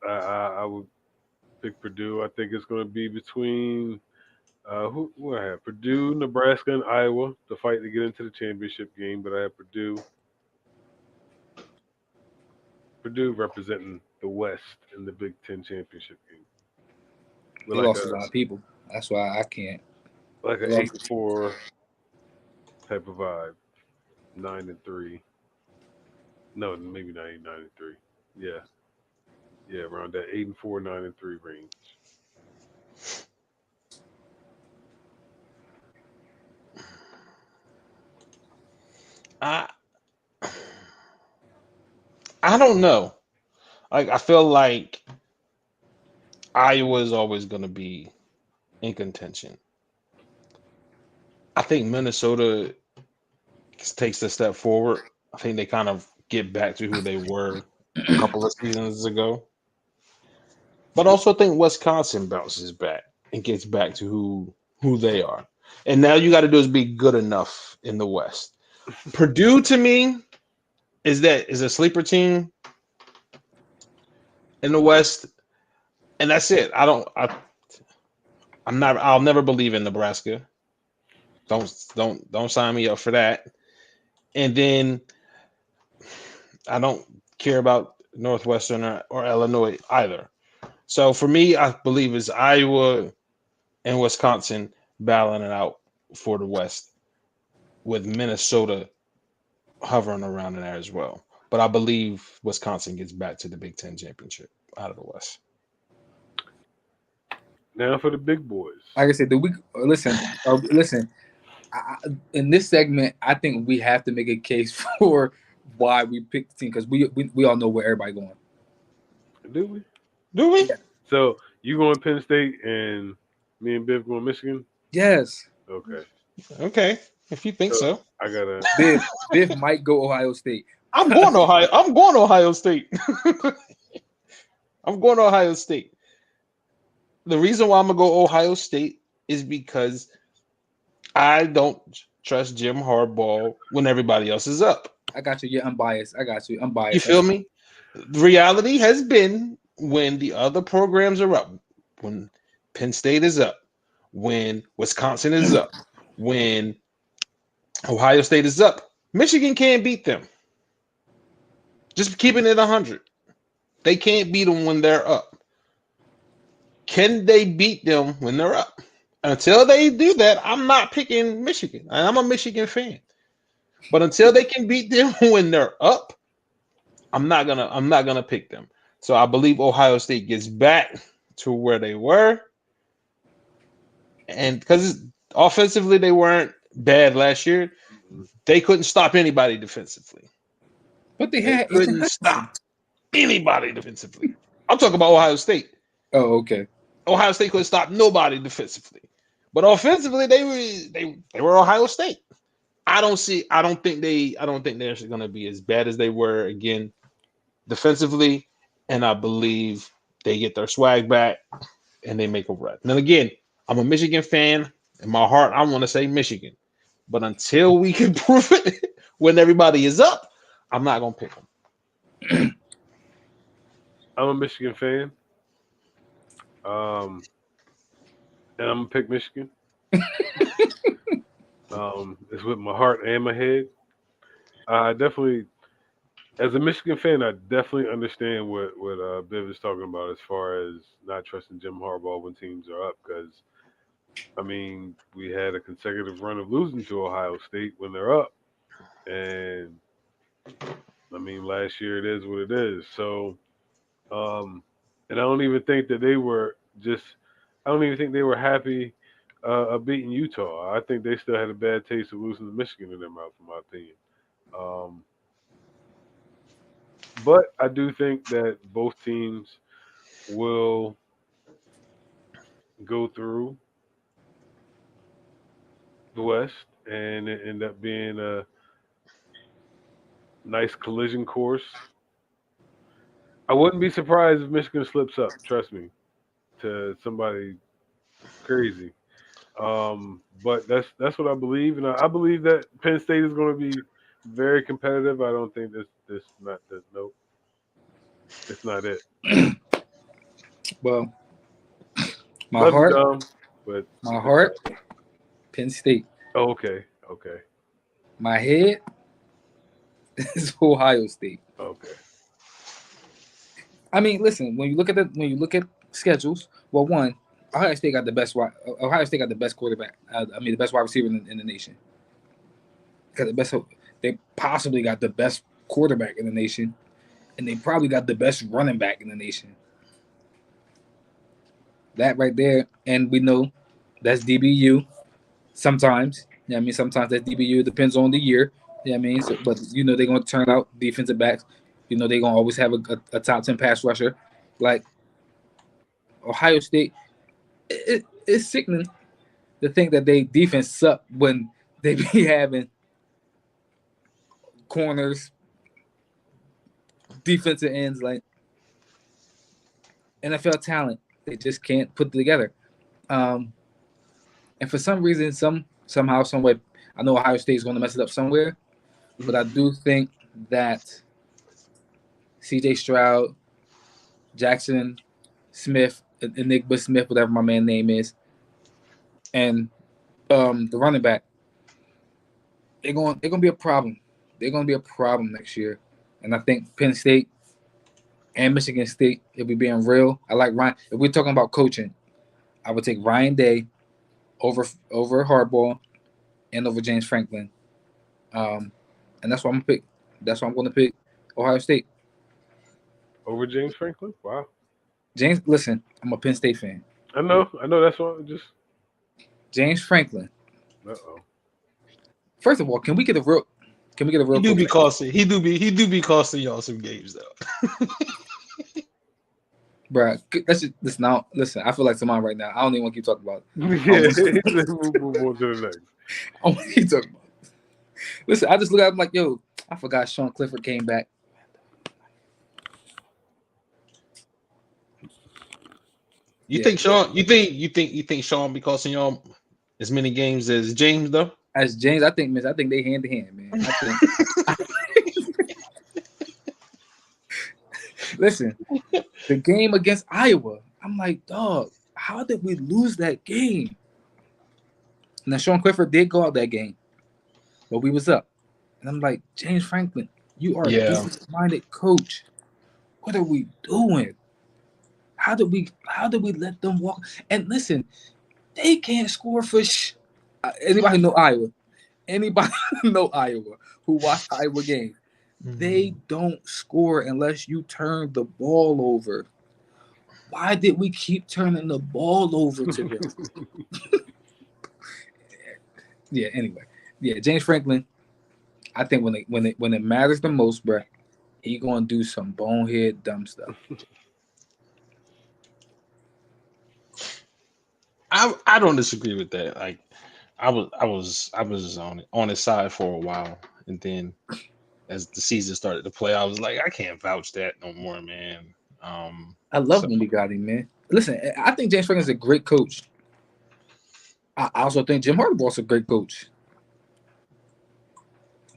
C: I would pick Purdue. I think it's going to be between who I have Purdue, Nebraska, and Iowa to fight to get into the championship game. But I have Purdue representing the West in the Big Ten championship game.
D: They lost a lot of people. That's why I can't.
C: Like an 8-4 type of vibe, 9-3. No, maybe not 9-3. Yeah, around that 8-4, 9-3 range.
B: I don't know. Like I feel like Iowa is always going to be in contention. I think Minnesota takes a step forward. I think they kind of get back to who they were a couple of seasons ago. But also think Wisconsin bounces back and gets back to who they are. And now you got to do is be good enough in the West. Purdue to me is a sleeper team in the West, and that's it. I'll never believe in Nebraska. Don't sign me up for that. And then I don't care about Northwestern or Illinois either. So for me, I believe it's Iowa and Wisconsin battling it out for the West, with Minnesota hovering around in there as well. But I believe Wisconsin gets back to the Big Ten championship out of the West.
C: Now for the big boys.
D: Like I said, listen. In this segment, I think we have to make a case for why we picked the team because we all know where everybody going.
C: Do we?
D: Yeah.
C: So you going Penn State and me and Biv going Michigan?
D: Yes.
C: Okay.
B: If you think so.
C: I gotta.
D: Biv might go Ohio State.
B: I'm going Ohio State. I'm going to Ohio State. The reason why I'm gonna go Ohio State is because I don't trust Jim Harbaugh when everybody else is up.
D: I got you. Yeah, I'm biased.
B: You feel me? The reality has been when the other programs are up, when Penn State is up, when Wisconsin is up, when Ohio State is up, Michigan can't beat them. Just keeping it 100. They can't beat them when they're up. Can they beat them when they're up? Until they do that, I'm not picking Michigan. And I'm a Michigan fan. But until they can beat them when they're up, I'm not gonna pick them. So I believe Ohio State gets back to where they were, and because offensively they weren't bad last year, they couldn't stop anybody defensively.
D: But they
B: They
D: had Ethan
B: couldn't
D: Hudson.
B: stop anybody defensively. I'm talking about Ohio State.
D: Oh, okay.
B: Ohio State couldn't stop nobody defensively, but offensively they were Ohio State. I don't think they're actually going to be as bad as they were again defensively, and I believe they get their swag back and they make a run. Now again, I'm a Michigan fan. In my heart, I want to say Michigan, but until we can prove it when everybody is up, I'm not going to pick them.
C: I'm a Michigan fan. And I'm gonna pick Michigan. It's with my heart and my head. I definitely, as a Michigan fan, I definitely understand what Biv is talking about as far as not trusting Jim Harbaugh when teams are up. Because I mean, we had a consecutive run of losing to Ohio State when they're up, and I mean, last year it is what it is. So, and I don't even think that they were just. I don't even think they were happy of beating Utah. I think they still had a bad taste of losing to Michigan in their mouth, in my opinion. But I do think that both teams will go through the West and it end up being a nice collision course. I wouldn't be surprised if Michigan slips up, trust me, to somebody crazy. But that's what I believe, and I believe that Penn State is going to be very competitive. I don't think this not this nope, it's not it.
D: Well, my
C: Love you,
D: heart,
C: Dom, but
D: my heart, Penn State.
C: oh, okay.
D: My head is Ohio State. I mean, listen, when you look at schedules, well, one, Ohio State got the best quarterback. The best wide receiver in the nation. Got the best. They possibly got the best quarterback in the nation, and they probably got the best running back in the nation. That right there, and we know that's DBU. Sometimes, sometimes that's DBU. It depends on the year. But they're gonna turn out defensive backs. They're gonna always have a top 10 pass rusher. Like Ohio State, it's sickening to think that they defense suck when they be having corners, defensive ends, like NFL talent. They just can't put it together. And for some reason, somehow, some way, I know Ohio State is going to mess it up somewhere, but I do think that C.J. Stroud, Jackson Smith, Enigma Smith, whatever my man's name is, and the running back, they're going to be a problem. They're going to be a problem next year. And I think Penn State and Michigan State, if we're being real, I like Ryan. If we're talking about coaching, I would take Ryan Day over Harbaugh and over James Franklin. And that's what I'm going to pick. That's why I'm going to pick Ohio State.
C: Over James Franklin? Wow.
D: James, listen, I'm a Penn State fan.
C: I know. That's what I'm just.
D: James Franklin.
C: Uh-oh.
D: First of all, can we get a real? He
B: do be costing. He do be costing y'all some games though.
D: Bruh, let's now listen. I feel like Simon right now. I don't even want to keep talking about it.
C: Yeah, move on to the next.
D: I want to keep talking about it. Listen, I just look at him like, yo, I forgot Sean Clifford came back.
B: You think Sean be costing y'all as many games as James though?
D: As James, I think they hand to hand, man. Listen, the game against Iowa, I'm like, dog, how did we lose that game? Now Sean Clifford did go out that game, but we was up, and I'm like, James Franklin, you are a business-minded coach. What are we doing? How did we let them walk? And listen, they can't score for anybody know Iowa? Anybody know Iowa who watched Iowa game? Mm-hmm. They don't score unless you turn the ball over. Why did we keep turning the ball over to him? Yeah. Anyway, yeah. James Franklin. I think when it matters the most, bro, he gonna do some bonehead dumb stuff.
B: I don't disagree with that. Like I was on his side for a while, and then as the season started to play, I was like, I can't vouch that no more, man.
D: I love
B: So
D: when we got him, man. Listen, I think James Franklin's a great coach. I also think Jim Harbaugh's a great coach.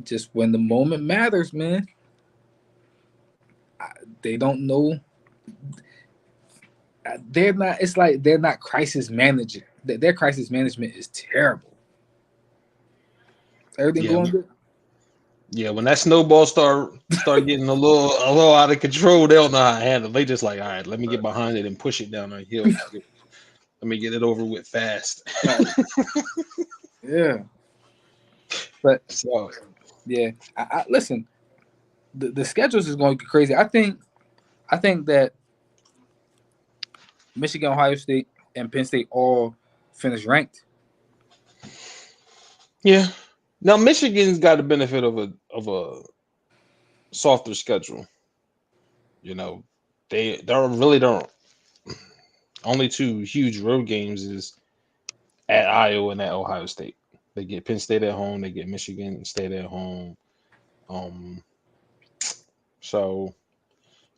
D: Just when the moment matters, man, they don't know. They're not. It's like they're not crisis managing. Their crisis management is terrible. Everything
B: yeah,
D: going good.
B: yeah. When that snowball start getting a little out of control, they don't know how to handle it. They just like, all right, let me get behind it and push it down a hill. Let me get it over with fast.
D: Yeah, but
B: So
D: yeah, I listen. The schedules is going to get crazy. I think that Michigan, Ohio State, and Penn State all finished ranked.
B: yeah. Now Michigan's got the benefit of a softer schedule. You know, they really don't. Only two huge road games is at Iowa and at Ohio State. They get Penn State at home. They get Michigan State at home. Um, so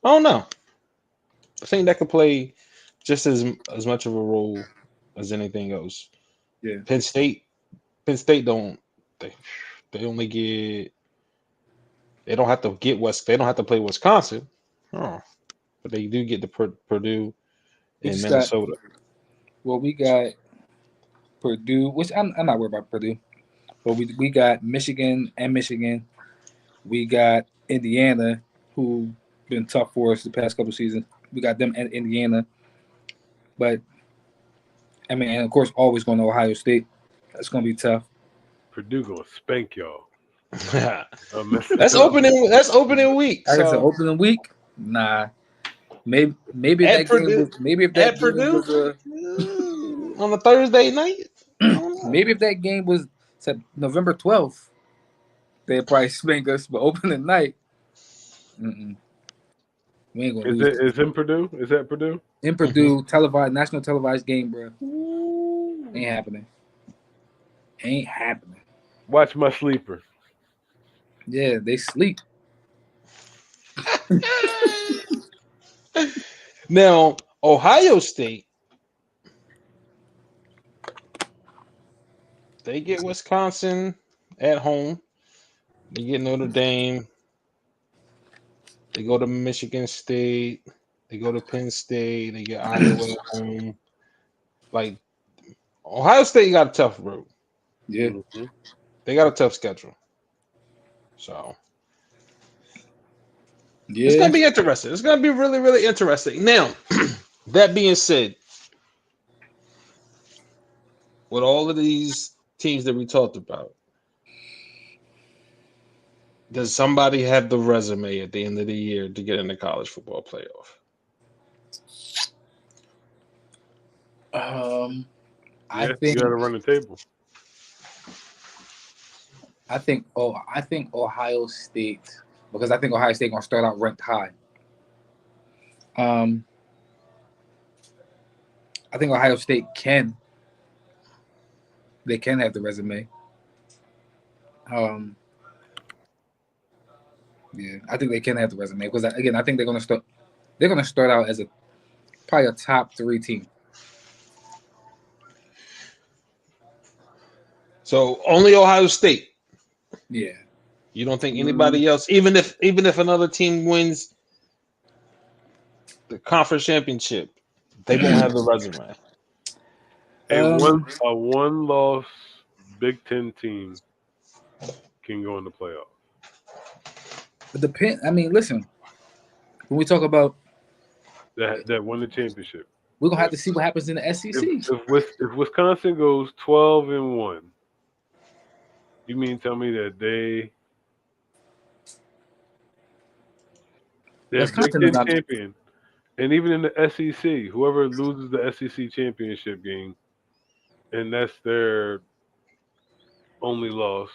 B: I don't know. I think that could play just as much of a role as anything else.
D: Yeah.
B: Penn State don't they they only get they don't have to get West they don't have to play Wisconsin. Oh, but they do get to Purdue
D: We
B: and
D: just got
B: Minnesota.
D: we got Purdue, which I'm not worried about Purdue, but we got Michigan and Michigan. We got Indiana, who been tough for us the past couple seasons. We got them and Indiana, but I mean, and of course, always going to Ohio State. That's going to be tough.
C: Purdue gonna spank y'all.
B: That's opening. That's opening week.
D: Like I said,
B: So
D: opening week, nah. Maybe if
B: at
D: that game
B: Purdue,
D: was
B: on a Thursday night.
D: maybe if that game was said November 12th, they'd probably spank us. But opening night, we ain't gonna lose.
C: Is in Purdue? Is that Purdue?
D: In Purdue, national televised game, bro. Ain't happening. Ain't happening.
C: Watch my sleeper.
D: Yeah, they sleep.
B: Now, Ohio State, they get Wisconsin at home. They get Notre Dame. They go to Michigan State. They go to Penn State. They get Iowa at home. Like Ohio State got a tough road.
D: Yeah.
C: Mm-hmm.
B: They got a tough schedule. So
D: Yeah.
B: it's gonna be interesting. It's gonna be really, really interesting. Now, that being said, with all of these teams that we talked about, does somebody have the resume at the end of the year to get in the college football playoff?
D: I
C: Yeah,
D: think
C: you gotta run the table.
D: I think Ohio State, because I think Ohio State gonna start out ranked high. I think Ohio State can have the resume. Yeah, I think they can have the resume because again, I think they're gonna start out as probably a top 3 team.
B: So only Ohio State.
D: Yeah.
B: You don't think anybody else, even if another team wins the conference championship, they won't have the resume.
C: A one loss Big Ten team can go in the playoff.
D: I mean, listen, when we talk about
C: That won the championship.
D: we're gonna have to see what happens in the SEC.
C: If Wisconsin goes 12-1, you mean tell me that they're Big Ten champion And even in the SEC, whoever loses the SEC championship game, and that's their only loss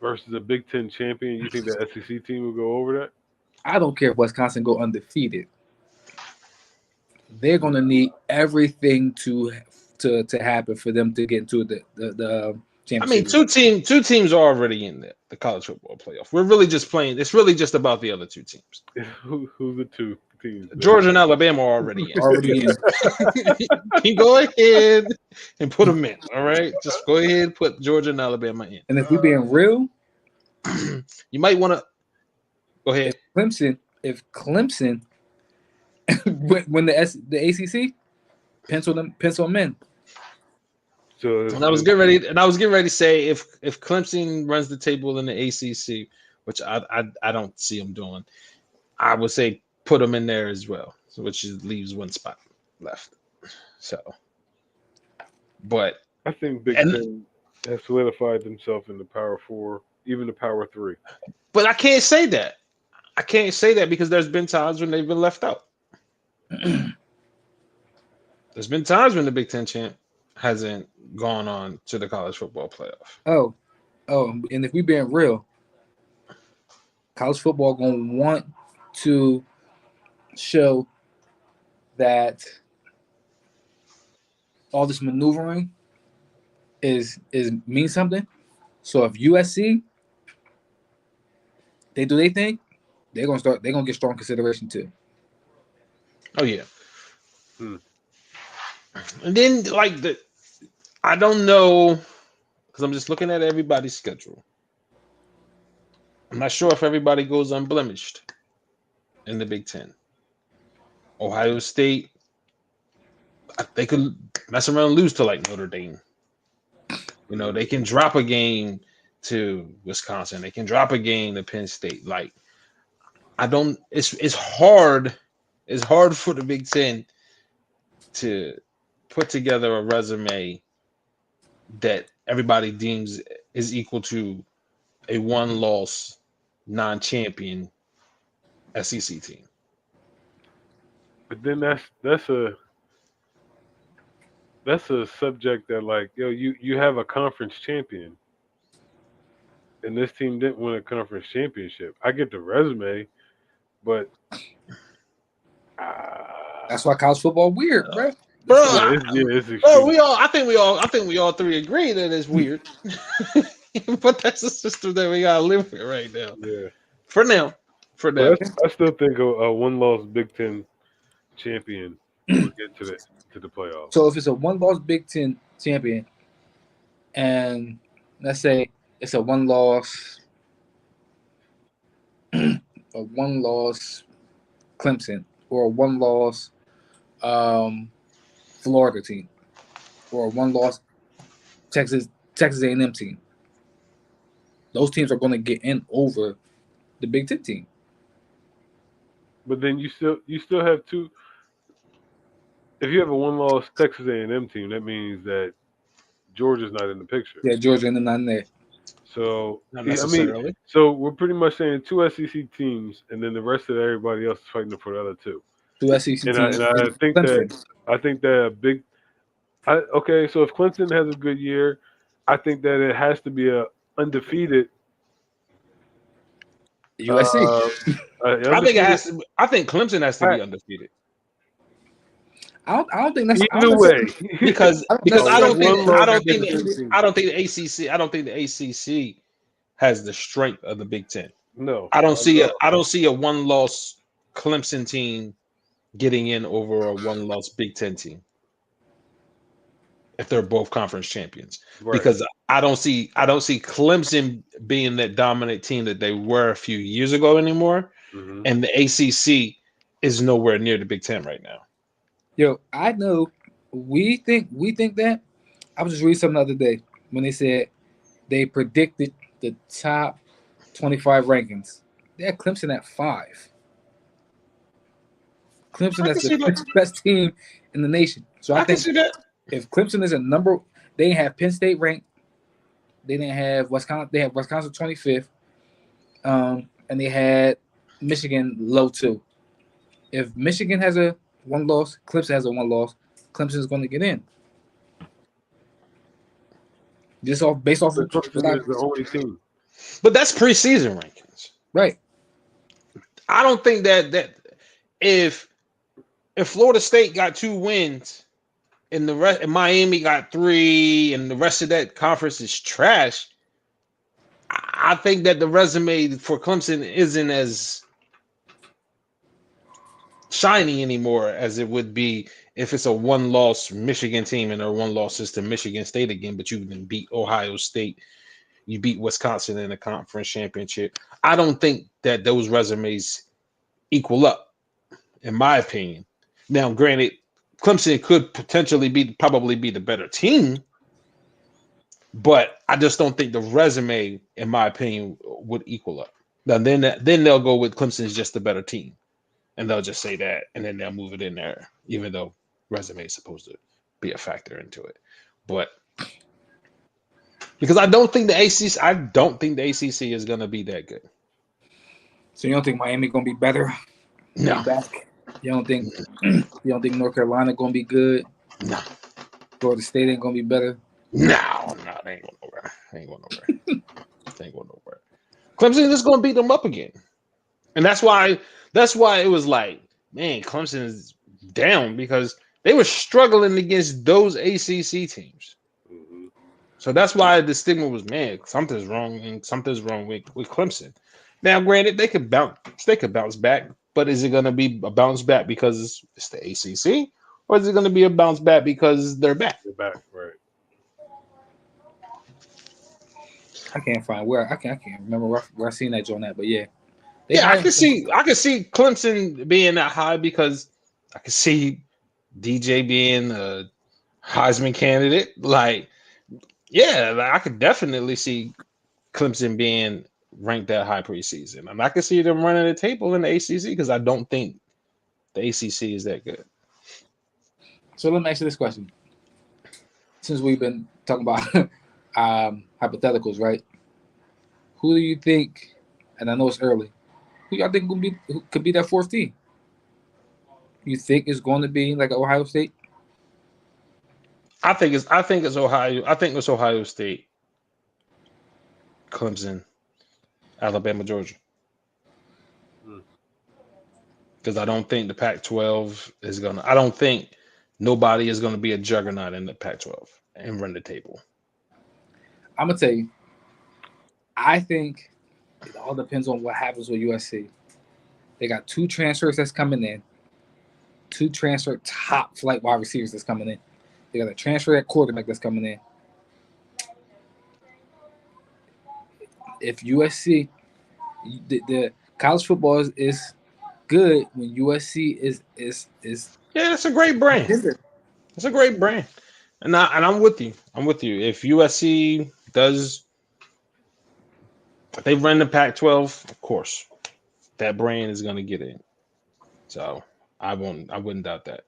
C: versus a Big Ten champion, you think the SEC team will go over that?
D: I don't care if Wisconsin go undefeated. They're gonna need everything to happen for them to get into the
B: I mean,
D: championship.
B: two teams are already in the college football playoff. We're really just playing. It's really just about the other two teams.
C: Who's the two teams?
B: Georgia and Alabama are already in.
D: Already in.
B: You go ahead and put them in. All right, just go ahead and put Georgia and Alabama in.
D: And if we're being real,
B: you might want to go ahead.
D: If Clemson win the ACC, pencil them in.
C: So
B: And I was getting ready to say if Clemson runs the table in the ACC, which I don't see them doing, I would say put them in there as well, which leaves one spot left. So, but
C: I think Big Ten has solidified themselves in the Power Four, even the Power Three.
B: But I can't say that. I can't say that because there's been times when they've been left out. There's been times when the Big Ten champ hasn't gone on to the college football playoff.
D: Oh, and if we being real, college football gonna want to show that all this maneuvering is means something. So if USC they do their thing, they're gonna get strong consideration too.
B: Oh yeah. And then I don't know, because I'm just looking at everybody's schedule. I'm not sure if everybody goes unblemished in the Big Ten. Ohio State, they could mess around and lose to Notre Dame. You know, they can drop a game to Wisconsin. They can drop a game to Penn State. It's hard. It's hard for the Big Ten to put together a resume that everybody deems is equal to a one-loss, non-champion SEC team.
C: But then that's a subject that you have a conference champion, and this team didn't win a conference championship. I get the resume, but
B: That's why college football weird, bro. I think we all three agree that it's weird. But that's the system that we gotta live with right now.
C: Yeah.
B: For now.
C: I still think a one-loss Big Ten champion will get to the playoffs.
D: So if it's a one-loss Big Ten champion, and let's say it's a one-loss Clemson or a one-loss Florida team or a one-loss Texas A&M team, those teams are going to get in over the Big Ten team.
C: But then you still have two. If you have a one-loss Texas A&M team, that means that Georgia's not in the picture.
D: Yeah, Georgia and not in there.
C: So
B: not necessarily.
C: So we're pretty much saying two SEC teams, and then the rest of everybody else is fighting for the other two.
D: Two SEC teams.
C: And I think that a big. Okay, so if Clemson has a good year, I think that it has to be a undefeated
D: USC.
B: I think it has to. I think Clemson has to be undefeated.
D: I don't think that's
C: either way
B: because I don't think the ACC has the strength of the Big Ten.
C: No,
B: I don't see a one-loss Clemson team getting in over a one-loss Big Ten team if they're both conference champions. Right. Because I don't see Clemson being that dominant team that they were a few years ago anymore, and the ACC is nowhere near the Big Ten right now.
D: Yo, I know we think that. I was just reading something the other day when they said they predicted the top 25 rankings. They had Clemson at 5. Clemson is the best team in the nation. So I think if Clemson is a number, they didn't have Penn State ranked. They didn't have Wisconsin. They had Wisconsin 25th, and they had Michigan low too. If Michigan has a 1 loss, Clemson has a 1 loss, Clemson is going to get in. Just based off
C: But
D: of
C: Clemson is the only team.
B: But that's preseason rankings.
D: right.
B: I don't think that if Florida State got 2 wins and the rest, and Miami got 3, and the rest of that conference is trash, I think that the resume for Clemson isn't as shiny anymore as it would be if it's a 1-loss Michigan team and their 1 loss is to Michigan State again, but you can beat Ohio State, you beat Wisconsin in the conference championship. I don't think that those resumes equal up, in my opinion. Now, granted, Clemson could potentially probably be the better team, but I just don't think the resume, in my opinion, would equal up. Now, then they'll go with Clemson is just the better team, and they'll just say that, and then they'll move it in there, even though resume is supposed to be a factor into it. But because I don't think the ACC is going to be that good.
D: So you don't think Miami going to be better?
B: No.
D: Be back? You don't think North Carolina going to be good?
B: No.
D: Florida State ain't going to be better?
B: No, they ain't going nowhere. They ain't going nowhere. Clemson is going to beat them up again. And that's why it was like, man, Clemson is down because they were struggling against those ACC teams.
C: Mm-hmm.
B: So that's why the stigma was, man, something's wrong with Clemson. Now, granted, they could bounce back, but is it going to be a bounce back because it's the ACC, or is it going to be a bounce back because they're back?
C: They're back, right?
D: I can't find where I can't remember where I seen that joint at, but yeah.
B: I could see Clemson being that high because I could see DJ being a Heisman candidate. Like, yeah, I could definitely see Clemson being ranked that high preseason. And I could see them running the table in the ACC because I don't think the ACC is that good.
D: So let me ask you this question. Since we've been talking about hypotheticals, right? Who do you think, and I know it's early, who y'all think who could be that 4th team? You think it's going to be like Ohio State?
B: I think it's Ohio. I think it's Ohio State, Clemson, Alabama, Georgia. Because I don't think the Pac-12 is gonna. I don't think nobody is gonna be a juggernaut in the Pac-12 and run the table.
D: I'm gonna tell you. I think it all depends on what happens with USC. They got 2 transfers that's coming in. 2 transfer top flight wide receivers that's coming in. They got a transfer at quarterback that's coming in. If USC, the college football is good when USC is
B: yeah, it's a great brand. It's a great brand, and I'm with you. If USC does, if they run the Pac-12, of course, that brand is going to get in. So I wouldn't doubt that.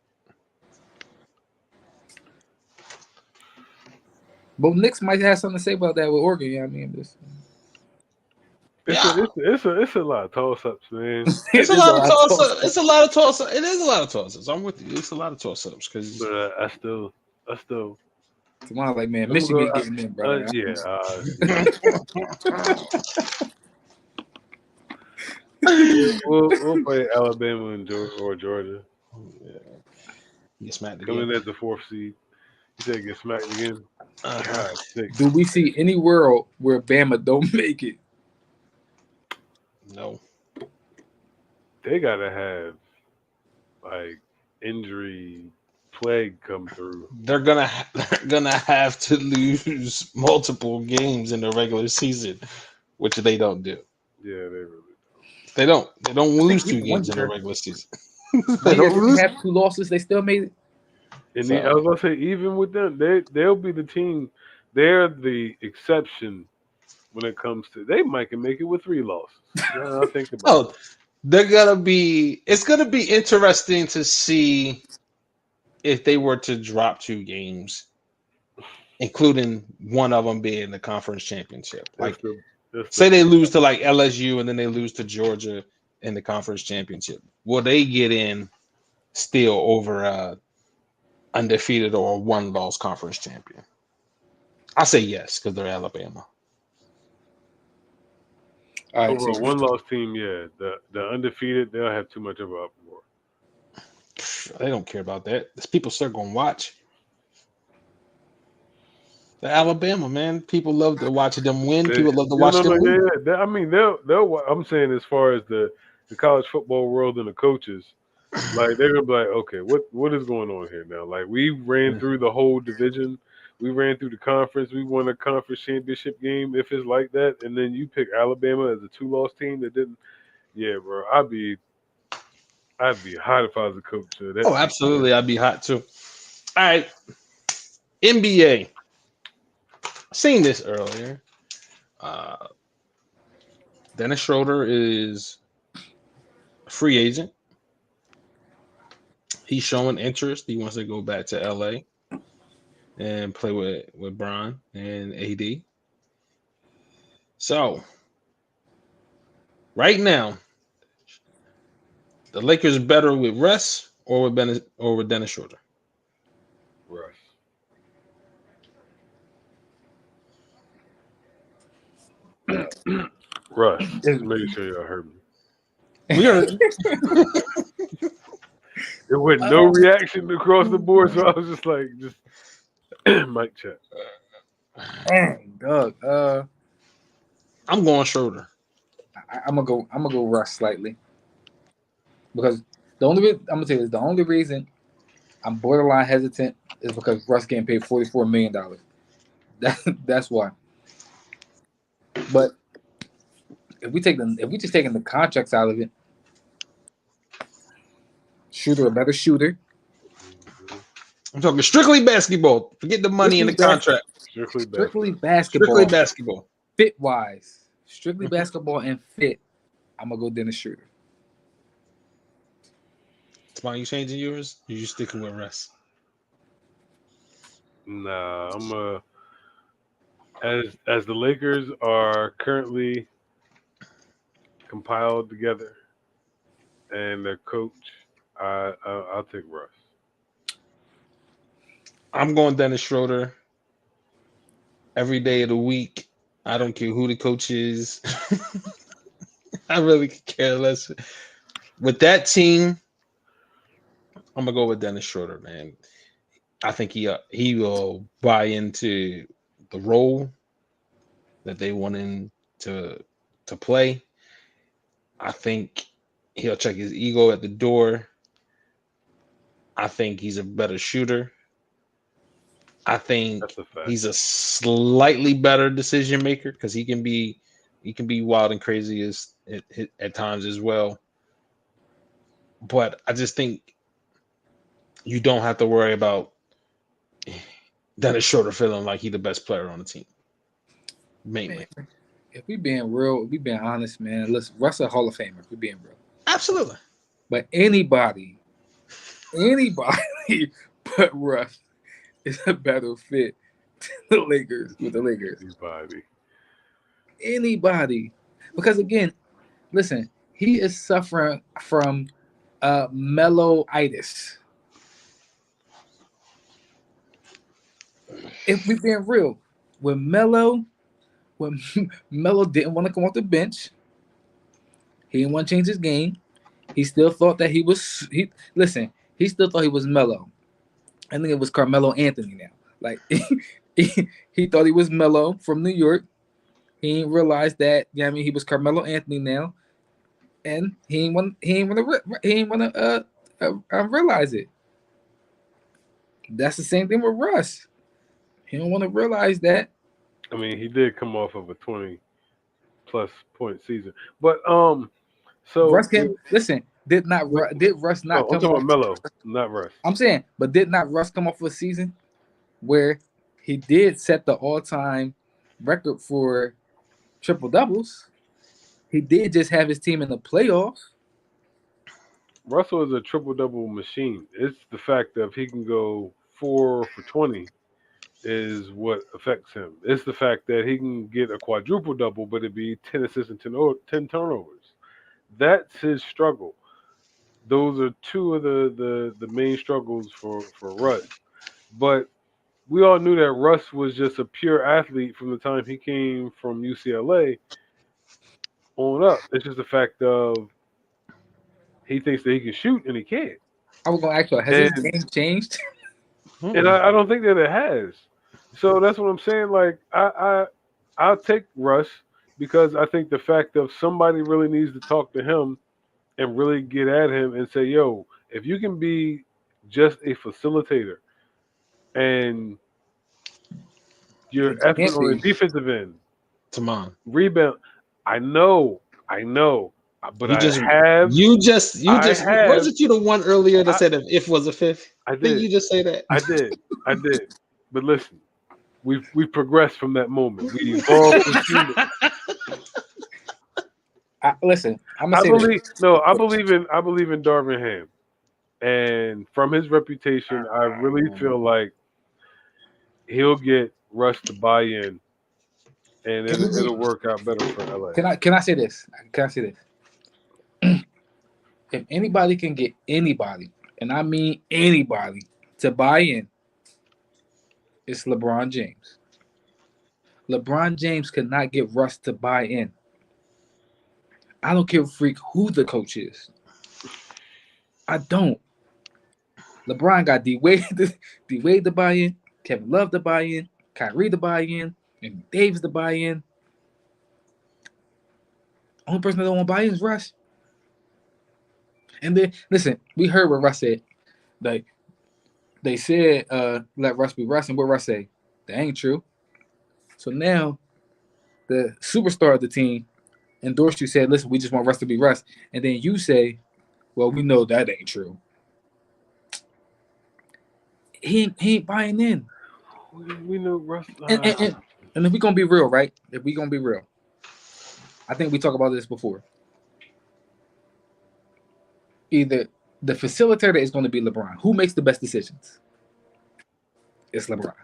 D: But Knicks might have something to say about that with Oregon. You know what I mean?
C: It's a lot of toss-ups, man.
B: It's a lot of toss-ups. It's a lot of toss-ups. It is a lot of toss-ups. I'm with you. It's a lot of toss-ups because.
C: But I still.
D: Tomorrow, like, man, Michigan getting in, bro.
C: We'll play Alabama and Georgia.
B: Yeah. Get smacked again.
C: Coming at the 4th seed. You said get smacked again. God,
D: do we see any world where Bama don't make it?
B: No.
C: They gotta have like injury plague come through.
B: They're gonna have to lose multiple games in the regular season, which they don't do.
C: Yeah, they really don't.
B: They don't. They don't lose 2 games in the regular season.
D: They don't have 2 losses. They still made it.
C: And I was gonna say, even with them, they'll be the team. They're the exception when it comes to. They might can make it with 3 losses. I think about it.
B: They're gonna be. It's gonna be interesting to see if they were to drop 2 games, including one of them being the conference championship. Like, say they lose to like LSU and then they lose to Georgia in the conference championship. Will they get in still over undefeated or one-loss conference champion? I say yes because they're Alabama.
D: All right,
C: Over
D: so
C: a one-loss team, yeah. The undefeated, they'll have too much of an uproar.
B: They don't care about that. There's people still gonna watch. The Alabama, man. People love to watch them win. People love to watch them
C: yeah,
B: lose.
C: yeah. I mean, they'll. I'm saying as far as the college football world and the coaches, like they're gonna be like, okay, what is going on here now? Like we ran through the whole division, we ran through the conference, we won a conference championship game. If it's like that, and then you pick Alabama as a 2-loss team that didn't, yeah, bro, I'd be hot if I was a coach. That
B: Oh, absolutely. I'd be hot too. All right. NBA. Seen this earlier. Dennis Schroder is a free agent. He's showing interest. He wants to go back to LA and play with Bron and AD. So right now, the Lakers better with Russ or with Dennis Schroder.
C: Russ. Russ. Make sure y'all heard me.
B: We are.
C: There was no reaction across the board, so I was just like, mic check.
D: Dang, Doug.
B: I'm going Schroder.
D: I'm gonna go Russ slightly because the only I'm gonna tell you this, the only reason I'm borderline hesitant is because Russ getting paid $44 million. That's why. But if we just taking the contracts out of it, Schroder a better shooter.
B: I'm talking strictly basketball. Forget the money in the contract.
C: Strictly
D: basketball.
B: Strictly basketball.
D: Fit wise, strictly basketball and fit. I'm gonna go Dennis Schroder.
B: Why you changing yours? Or you sticking with Russ?
C: Nah, I'm as the Lakers are currently compiled together, and their coach, I'll take Russ.
B: I'm going Dennis Schroder every day of the week. I don't care who the coach is. I really care less. With that team, I'm gonna go with Dennis Schroder, man. I think he will buy into the role that they want him to play. I think he'll check his ego at the door. I think he's a better shooter. I think he's a slightly better decision maker because he can be wild and crazy at times as well. But I just think you don't have to worry about Dennis Schroder feeling like he's the best player on the team. Mainly.
D: Man, if we being real, if we being honest, man, listen, Russell Hall of Famer, if we being real.
B: Absolutely.
D: But anybody but Russ is a better fit to the Lakers with the Lakers. Anybody. Because again, listen, he is suffering from mellow-itis. If we being real, when Melo didn't want to come off the bench, he didn't want to change his game. He still thought that he still thought he was Melo. I think it was Carmelo Anthony now. Like he thought he was Melo from New York. He didn't realize that, he was Carmelo Anthony now. And he ain't want to realize it. That's the same thing with Russ. He don't want to realize that.
C: I mean, he did come off of a 20-plus point season, but so
D: Russ can listen. Did Russ not come
C: I'm talking
D: off?
C: about Melo, not Russ.
D: I'm saying, but did not Russ come off a season where he did set the all-time record for triple doubles? He did just have his team in the playoffs.
C: Russell is a triple-double machine. It's the fact that if he can go 4 for 20 is what affects him. It's the fact that he can get a quadruple-double, but it'd be 10 assists and 10 turnovers. That's his struggle. Those are two of the main struggles for Russ. But we all knew that Russ was just a pure athlete from the time he came from UCLA on up. It's just the fact of he thinks that he can shoot and he can't.
D: I was gonna ask you, has his game changed?
C: And I don't think that it has. So that's what I'm saying. Like I'll take Russ because I think the fact of somebody really needs to talk to him and really get at him and say, yo, if you can be just a facilitator and your
D: It
C: effort
D: can't
C: on the
D: be.
C: defensive end,
B: Tamon.
C: rebound. I know, but
B: You
C: I
B: just
C: have.
B: wasn't you the one earlier that
C: I,
B: said if was a fifth?
C: I
B: Didn't
C: did.
B: you just say that?
C: I did. But listen, we've progressed from that moment. We evolved.
D: Listen, I'm gonna
C: I
D: say
C: believe
D: this.
C: no. I believe in Darvin Ham, and from his reputation, I really feel like he'll get Russ to buy in, and it'll work out better for LA.
D: Can I say this? Can I say this? If anybody can get anybody, and I mean anybody, to buy in, it's LeBron James. LeBron James could not get Russ to buy in. I don't give a freak who the coach is. I don't. LeBron got D Wade to buy in, Kevin Love to buy in, Kyrie to buy in, and Davis to buy in. Only person that don't want to buy in is Russ. And then listen, we heard what Russ said. Like they said, let Russ be Russ, and what Russ say? That ain't true. So now the superstar of the team endorsed you, said, listen, we just want Russ to be Russ. And then you say, well, we know that ain't true. He ain't buying in.
C: We know Russ.
D: And if we're gonna be real, right? If we're gonna be real, I think we talked about this before. Either the facilitator is going to be LeBron. Who makes the best decisions? It's LeBron.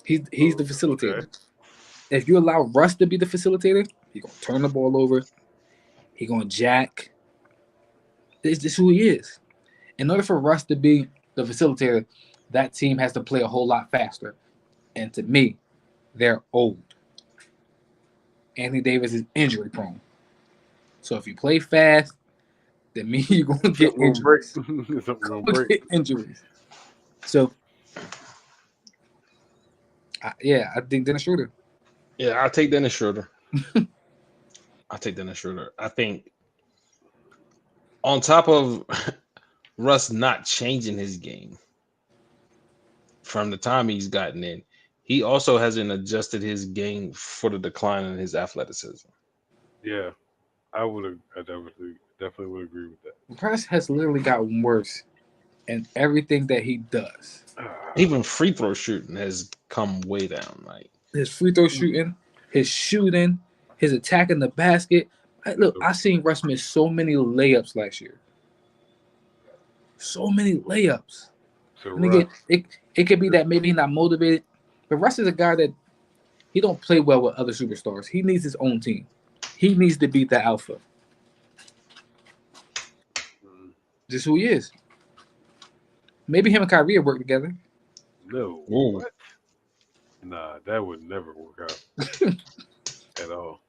D: He's the facilitator. Okay. If you allow Russ to be the facilitator, he's gonna turn the ball over. He's gonna jack. This is who he is. In order for Russ to be the facilitator, that team has to play a whole lot faster. And to me, they're old. Anthony Davis is injury prone. So if you play fast, then you're going to get injuries. Get injuries. So, I think Dennis Schroder.
B: Yeah, I'll take Dennis Schroder. I think on top of Russ not changing his game from the time he's gotten in, he also hasn't adjusted his game for the decline in his athleticism.
C: Yeah, I definitely would agree with that.
D: Russ has literally gotten worse in everything that he does.
B: Even free throw shooting has come way down. Like
D: his free throw shooting, his shooting, his attack in the basket. Look, I seen Russ miss so many layups last year. So many layups.
C: So
D: and again, it could be that maybe he's not motivated, but Russ is a guy that he don't play well with other superstars. He needs his own team. He needs to beat the alpha. Just who he is. Maybe him and Kyrie work together.
C: No. What? Nah, that would never work out at all.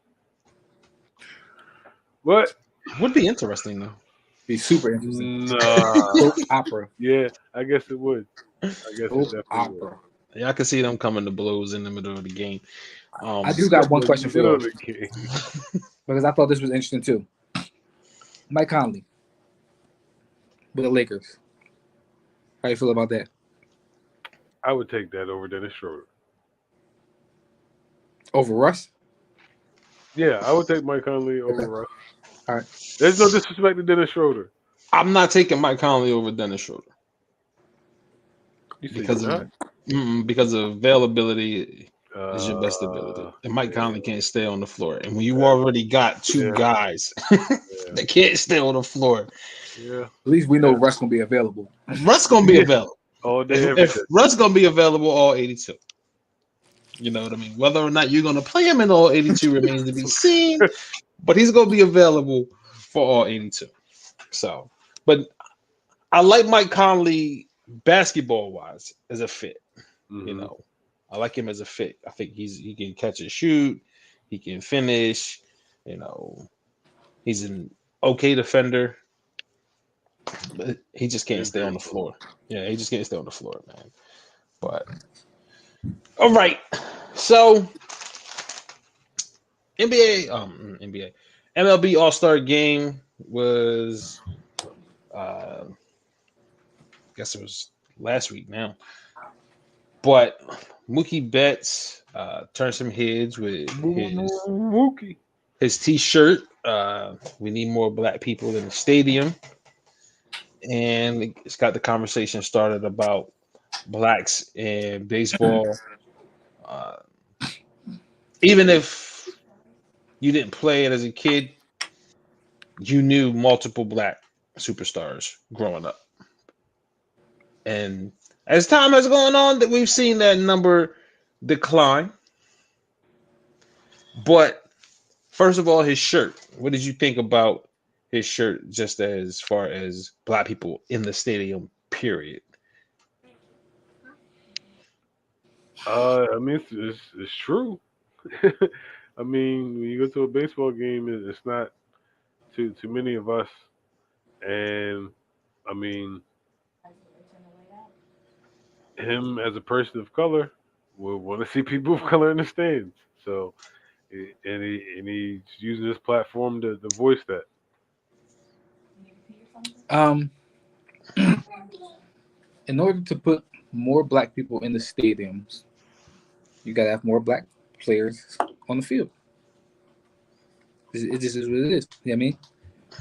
C: What?
B: Would be interesting though.
D: Be super interesting.
C: Nah.
D: Opera.
C: Yeah, I guess it would. I guess it definitely
D: opera.
C: would.
B: Yeah, I can see them coming to blows in the middle of the game.
D: I do got one question for you because I thought this was interesting too. Mike Conley with the Lakers. How you feel about that?
C: I would take that over Dennis Schroder.
D: Over Russ?
C: Yeah, I would take Mike Conley over Russ.
D: All right.
C: There's no disrespect to Dennis Schroder.
B: I'm not taking Mike Conley over Dennis Schroder. Because of availability is your best ability. And Mike Conley can't stay on the floor. And when you already got two guys that can't stay on the floor.
C: Yeah.
D: At least we know Russ gonna be available.
B: Russ gonna be available.
C: All day,
B: if Russ gonna be available all 82. You know what I mean? Whether or not you're gonna play him in all 82 remains to be seen. But he's gonna be available for all 82. So, but I like Mike Conley basketball wise as a fit.
C: Mm-hmm.
B: You know, I like him as a fit. I think he can catch and shoot. He can finish. You know, he's an okay defender, but he just can't stay on the floor. Yeah, he just can't stay on the floor, man. But all right, so NBA, MLB All Star Game was, I guess it was last week now. But Mookie Betts turned some heads with
C: Mookie.
B: his T-shirt. We need more black people in the stadium, and it's got the conversation started about blacks in baseball. Uh, even if you didn't play it as a kid, you knew multiple black superstars growing up. And as time has gone on, that we've seen that number decline. But first of all, his shirt. What did you think about his shirt, just as far as black people in the stadium? Period.
C: I mean, it's true. I mean, when you go to a baseball game, it's not too many of us, and I mean, him as a person of color would want to see people of color in the stands. So, and he's using his platform to voice that.
D: In order to put more black people in the stadiums, you gotta have more black players on the field. It just is what it is. You know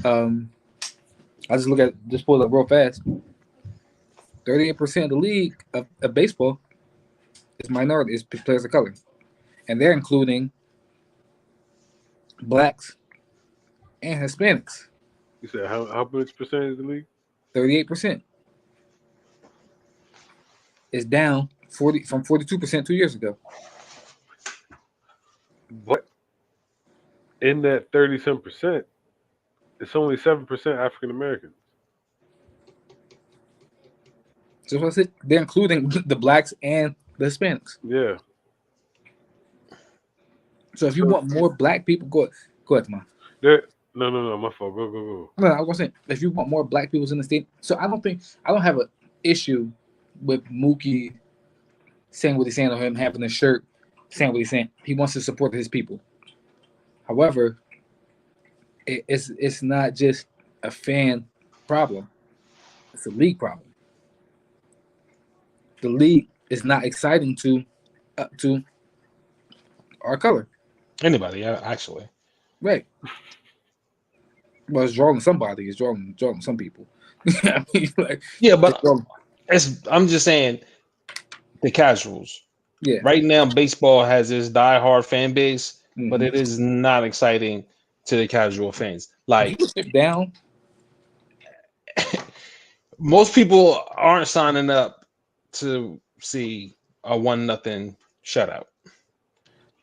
D: what I mean? I just pull up real fast. 38% of the league of baseball is players of color, and they're including blacks and Hispanics.
C: You said how much percentage of the league?
D: 38%. Is down from 42% 2 years ago.
C: But in that 30-some percent, it's only 7% African Americans.
D: So what I said, they're including the blacks and the Hispanics.
C: Yeah.
D: So if you want more black people, go ahead, man.
C: No, my fault. Go.
D: No, I was saying if you want more black people in the state, so I don't have an issue with Mookie saying what he's saying or him having a shirt saying what he's saying. He wants to support his people. However, it's not just a fan problem. It's a league problem. The league is not exciting to our color.
B: Anybody, actually.
D: Right. Well, it's drawing somebody. It's drawing some people. I mean,
B: yeah, but I'm just saying the casuals.
D: Yeah.
B: Right now, baseball has this diehard fan base, but it is not exciting to the casual fans. Like
D: down.
B: Most people aren't signing up to see a 1-0 shutout.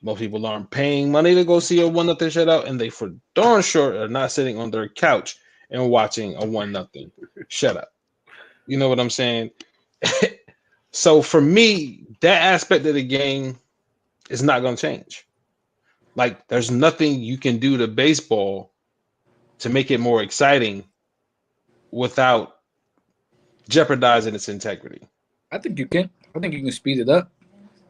B: Most people aren't paying money to go see a 1-0 shutout, and they for darn sure are not sitting on their couch and watching a 1-0 shutout. You know what I'm saying? So for me, that aspect of the game is not going to change. Like, there's nothing you can do to baseball to make it more exciting without jeopardizing its integrity.
D: I think you can. I think you can speed it up.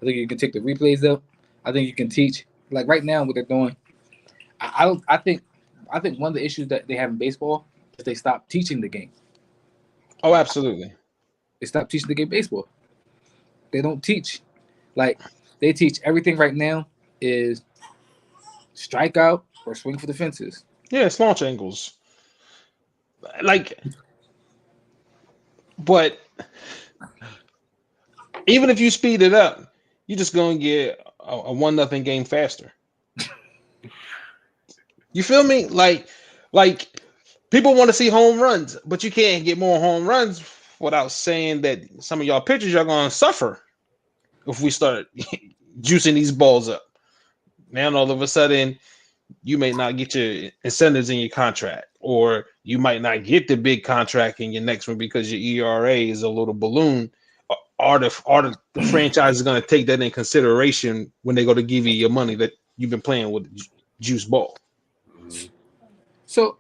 D: I think you can take the replays up. I think you can teach. Like right now, what they're doing. I think one of the issues that they have in baseball is they stop teaching the game.
B: Oh, absolutely.
D: They stop teaching the game baseball. They don't teach. Like, they teach everything right now is strike out or swing for the fences.
B: Yeah, it's launch angles. Like, but even if you speed it up, you're just going to get a 1-0 game faster. You feel me? Like people want to see home runs, but you can't get more home runs without saying that some of y'all pitchers are going to suffer if we start juicing these balls up. Now all of a sudden you may not get your incentives in your contract, or you might not get the big contract in your next one because your ERA is a little balloon. Are the franchise going to take that in consideration when they go to give you your money that you've been playing with juice ball?
D: So,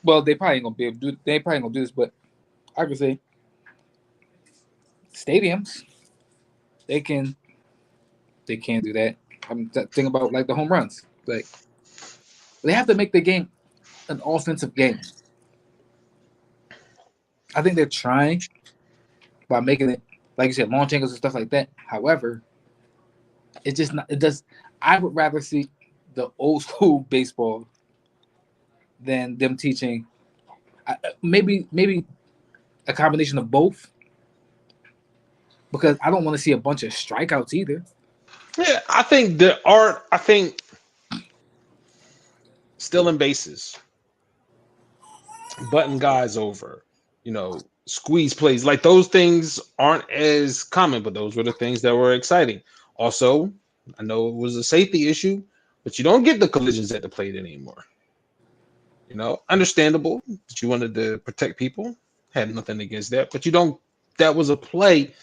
D: well, they probably ain't gonna be able to do. They probably gonna do this, but I could say stadiums. They can do that. I'm thinking about like the home runs. Like they have to make the game an offensive game. I think they're trying by making it, like you said, launch angles and stuff like that. However, it's just not. It does. I would rather see the old school baseball than them teaching. Maybe a combination of both, because I don't want to see a bunch of strikeouts either.
B: Yeah, I think the art. I think stealing bases, button guys over, squeeze plays, like those things aren't as common, but those were the things that were exciting. Also, I know it was a safety issue, but you don't get the collisions at the plate anymore. Understandable that you wanted to protect people, had nothing against that, but you don't. That was a play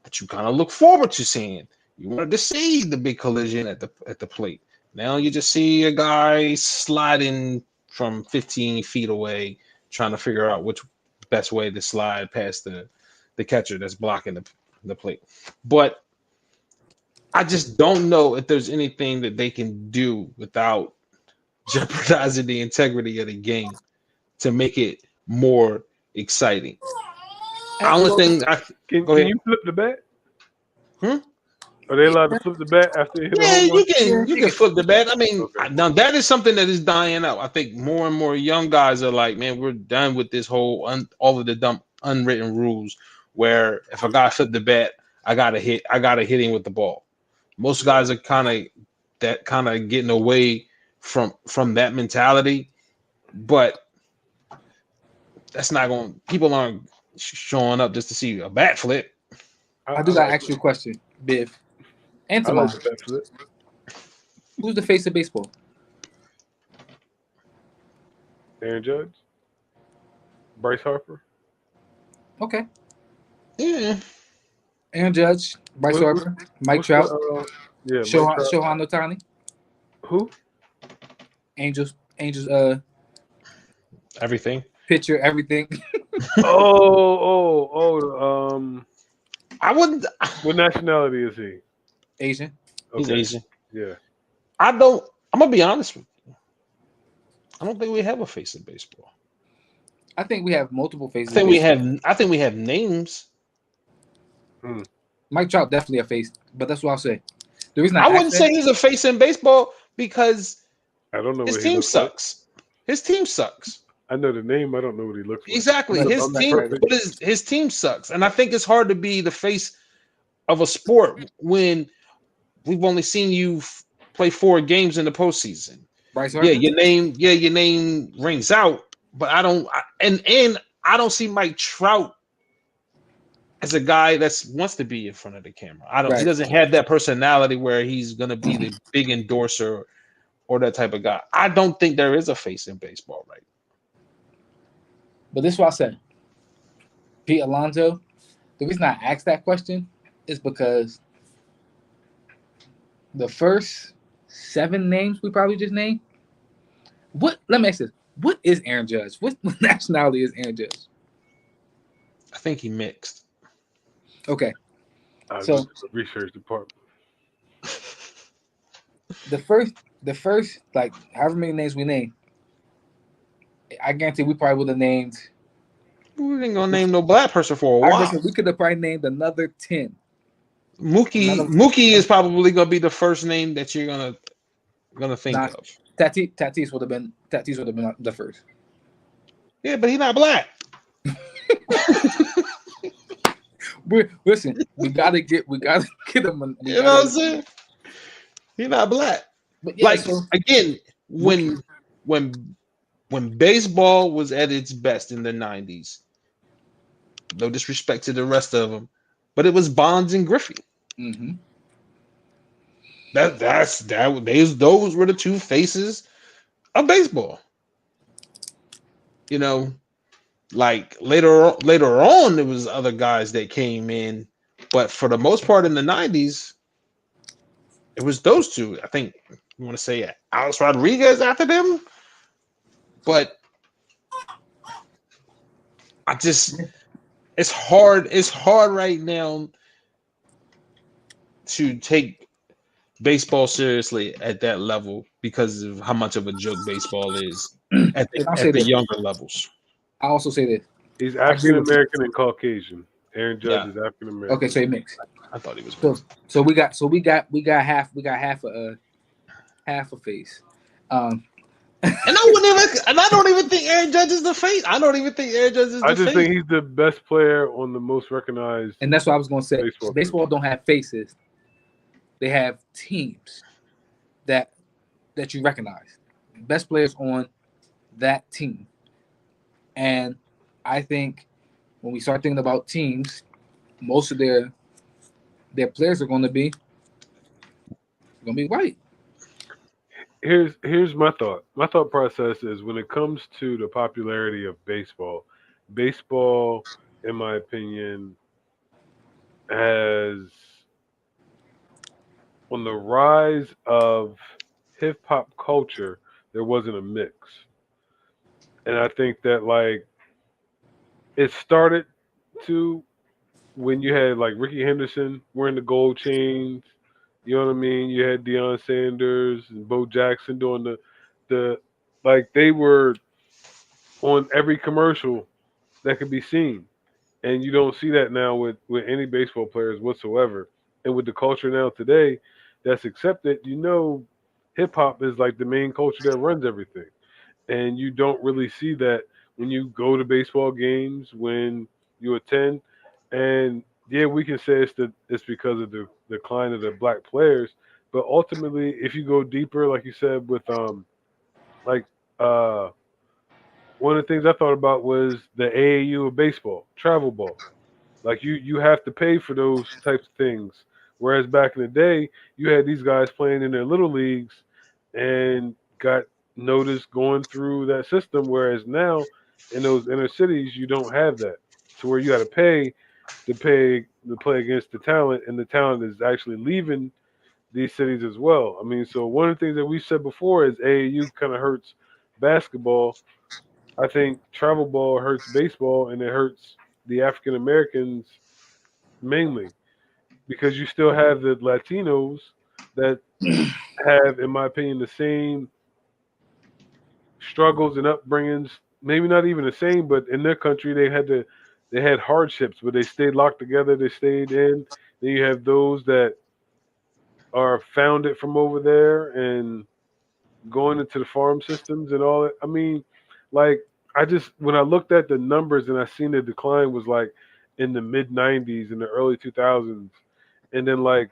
B: that you kind of look forward to seeing. You wanted to see the big collision at the plate. Now you just see a guy sliding from 15 feet away, trying to figure out which best way to slide past the catcher that's blocking the plate. But I just don't know if there's anything that they can do without jeopardizing the integrity of the game to make it more exciting. The only thing
C: Can
B: go ahead.
C: you flip the bat?
B: Hmm?
C: Are they allowed to flip the bat after they hit a
B: Yeah,
C: home run?
B: you can flip the bat. I mean,
C: Okay.
B: now that is something that is dying out. I think more and more young guys are like, man, we're done with this whole all of the dumb unwritten rules where if a guy flipped the bat, I gotta hit him with the ball. Most guys are kind of getting away from that mentality, but that's not going. People aren't showing up just to see a bat flip.
D: I do gotta ask you a question, Biff. And
C: I like
D: Tamon,
C: the bat flip.
D: who's the face of baseball?
C: Aaron Judge, Bryce Harper.
D: Okay,
B: Yeah,
D: Aaron Judge, Bryce
C: What-
D: Harper, Mike
C: what's
D: Trout,
C: Yeah, Mike
D: Shohei
C: Trout.
D: Ohtani,
C: Who?
D: Angels,
B: everything.
D: pitcher, everything.
B: I wouldn't.
C: What nationality is he?
D: Asian.
B: He's Asian.
C: Yeah.
B: I'm gonna be honest with you. I don't think we have a face in baseball.
D: I think we have multiple faces.
B: I think we have names.
D: Mike Trout definitely a face, but that's what I'll say. The reason
B: I wouldn't say he's a face in baseball because
C: I don't know
B: his
C: what he
B: team
C: looks
B: sucks. His team sucks.
C: like. I know the name. I don't know what he looks like.
B: Exactly.
D: But
B: His team sucks. And I think it's hard to be the face of a sport when we've only seen you play 4 games in the postseason.
D: Bryce Harper?
B: Your name rings out, but I don't see Mike Trout as a guy that wants to be in front of the camera. He doesn't have that personality where he's gonna be the big endorser or that type of guy. I don't think there is a face in baseball right now.
D: But this is what I said. Pete Alonso, the reason I asked that question is because the first 7 names we probably just named. Let me ask this. What is Aaron Judge? What nationality is Aaron Judge?
B: I think he mixed.
D: Okay.
C: So the research department.
D: The first like however many names we named, I guarantee we probably would have named.
B: We ain't gonna name no black person for a while.
D: We could have probably named another 10.
B: Mookie is probably gonna be the first name that you're gonna think of.
D: Tatis would have been the first.
B: Yeah, but he's not black.
D: Listen, we gotta get him.
B: You know what I'm saying? He's not black.
D: But yeah,
B: again, when baseball was at its best in the 90s, no disrespect to the rest of them, but it was Bonds and Griffey.
D: Mm-hmm.
B: Those were the two faces of baseball. You know, like later on, there was other guys that came in, but for the most part in the '90s, it was those two. I think you want to say Alex Rodriguez after them, but I just it's hard. It's hard right now to take baseball seriously at that level because of how much of a joke baseball is at
D: And I'll say
B: the
D: this.
B: younger levels.
D: I also say this.
C: He's
D: I agree
C: African
D: with you.
C: American and Caucasian. Aaron Judge
B: Yeah.
C: is African American.
D: Okay, so he mixed.
B: I thought he was.
D: So we got half a face.
B: And I don't even think Aaron Judge is the face. I don't even think Aaron Judge is
C: I
B: the
C: just
B: face.
C: think he's the best player on the most recognized.
D: And that's what I was gonna say.
C: Baseball
D: Baseball don't have faces; they have teams that you recognize. Best players on that team, and I think when we start thinking about teams, most of their players are going to be white.
C: Here's my thought. My thought process is when it comes to the popularity of baseball, in my opinion, has on the rise of hip hop culture, there wasn't a mix. And I think that like it started to when you had like Ricky Henderson wearing the gold chains, you know what I mean? You had Deion Sanders and Bo Jackson doing the like they were on every commercial that could be seen. And you don't see that now with any baseball players whatsoever. And with the culture now today that's accepted, hip hop is like the main culture that runs everything. And you don't really see that when you go to baseball games, when you attend. And yeah, we can say it's because of the decline of the black players, but ultimately, if you go deeper, like you said, with like uh, one of the things I thought about was the AAU of baseball, travel ball. Like you have to pay for those types of things. Whereas back in the day, you had these guys playing in their little leagues and got noticed going through that system. Whereas now, in those inner cities, you don't have that. To where you got to pay to play against the talent, and the talent is actually leaving these cities as well. I mean, so one of the things that we said before is AAU kind of hurts basketball. I think travel ball hurts baseball, and it hurts the African Americans mainly because you still have the Latinos that have, in my opinion, the same struggles and upbringings. Maybe not even the same, but in their country they had hardships, but they stayed locked together. They stayed in. Then you have those that are founded from over there and going into the farm systems and all that. I mean, like I just when I looked at the numbers and I seen the decline was like in the mid '90s and the early 2000s, and then like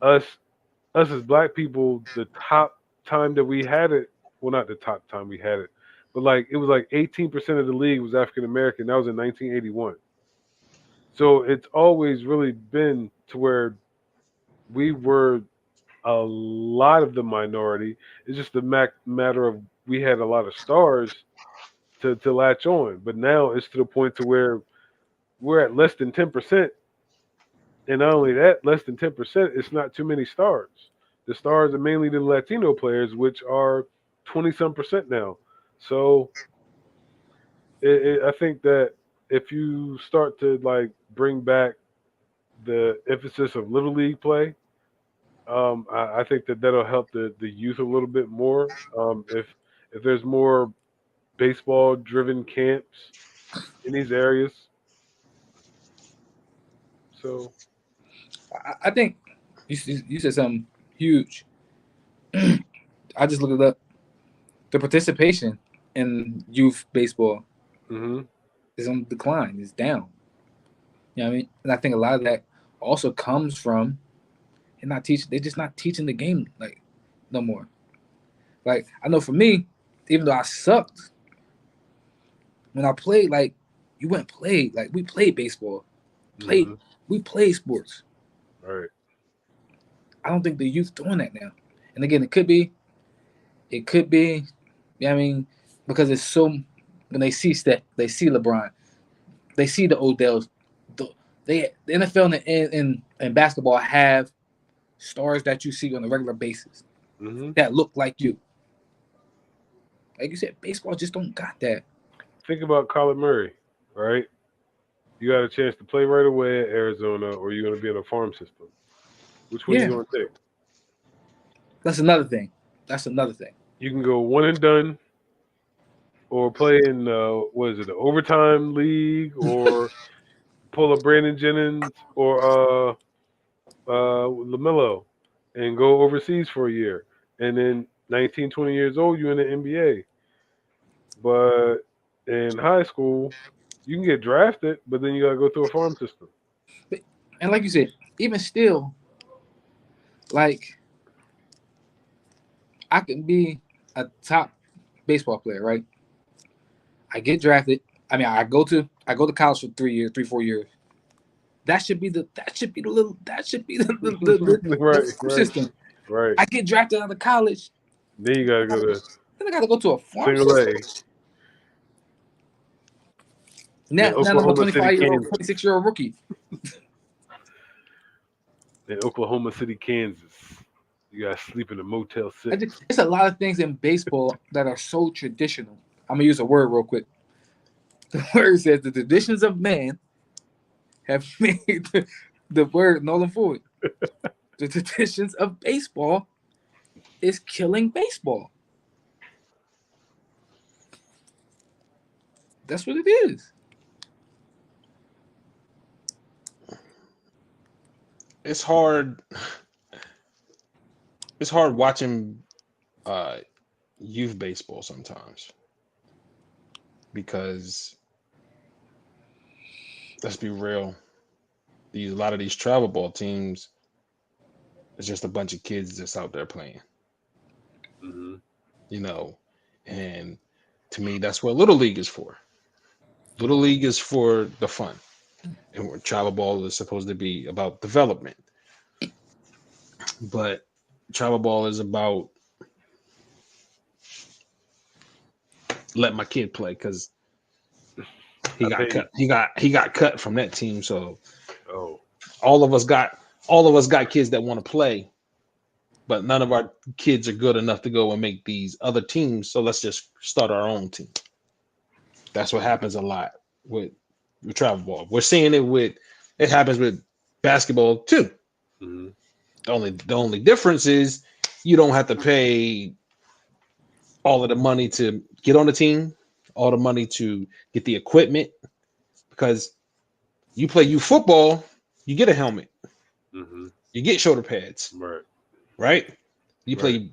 C: us as black people, the top time that we had it, well, not the top time we had it, but like it was like 18% of the league was African American. That was in 1981. So it's always really been to where we were a lot of the minority. It's just a matter of we had a lot of stars to latch on, but now it's to the point to where we're at less than 10%. And not only that, less than 10%, it's not too many stars. The stars are mainly the Latino players, which are 20 some percent now. So I think that if you start to like bring back the emphasis of little league play, I think that that'll help the youth a little bit more. If there's more baseball driven camps in these areas, so
D: I think you said something huge. I just looked it up. The participation in youth baseball
C: mhm.
D: is on decline. It's down. You know what I mean? And I think a lot of that also comes from they're just not teaching the game like no more. Like I know for me, even though I sucked when I played, like you went and played, like we played baseball,
C: Mhm.
D: we played sports.
C: All right.
D: I don't think the youth doing that now. And again, it could be. I mean, because it's so when they see Steph, they see LeBron, they see the Odells. The NFL and basketball have stars that you see on a regular basis that look like you. Like you said, baseball just don't got that.
C: Think about Kyler Murray, right? You got a chance to play right away at Arizona, or you're going to be in a farm system. Which one are you going to take?
D: That's another thing.
C: You can go one and done, or play in the overtime league, or pull a Brandon Jennings or LaMelo and go overseas for a year, and then 19, 20 years old, you're in the NBA. But in high school, you can get drafted, but then you got to go through a farm system.
D: And like you said, even still, like I can be a top baseball player, right? I get drafted. I mean, I go to college for 4 years. That should be the
C: right.
D: system.
C: Right.
D: I get drafted out of college.
C: Then you gotta go to.
D: Then I gotta go to a farm
C: single A.
D: Now I'm a 25-year-old, 26-year-old rookie.
C: In Oklahoma City, Kansas, you gotta sleep in a Motel 6.
D: It's a lot of things in baseball that are so traditional. I'm gonna use a word real quick. The word says the traditions of man have made the word null and void. The traditions of baseball is killing baseball. That's what it is.
B: It's hard. It's hard watching youth baseball sometimes because let's be real, a lot of these travel ball teams, it's just a bunch of kids just out there playing. You know, and to me, that's what Little League is for. Little League is for the fun, and where travel ball is supposed to be about development. But travel ball is about let my kid play because he got cut. He got cut from that team. So all of us got kids that want to play, but none of our kids are good enough to go and make these other teams. So let's just start our own team. That's what happens a lot with travel ball. We're seeing it happens with basketball too. The only difference is you don't have to pay all of the money to get on the team, all the money to get the equipment, because you play youth football, you get a helmet, you get shoulder pads, right? You play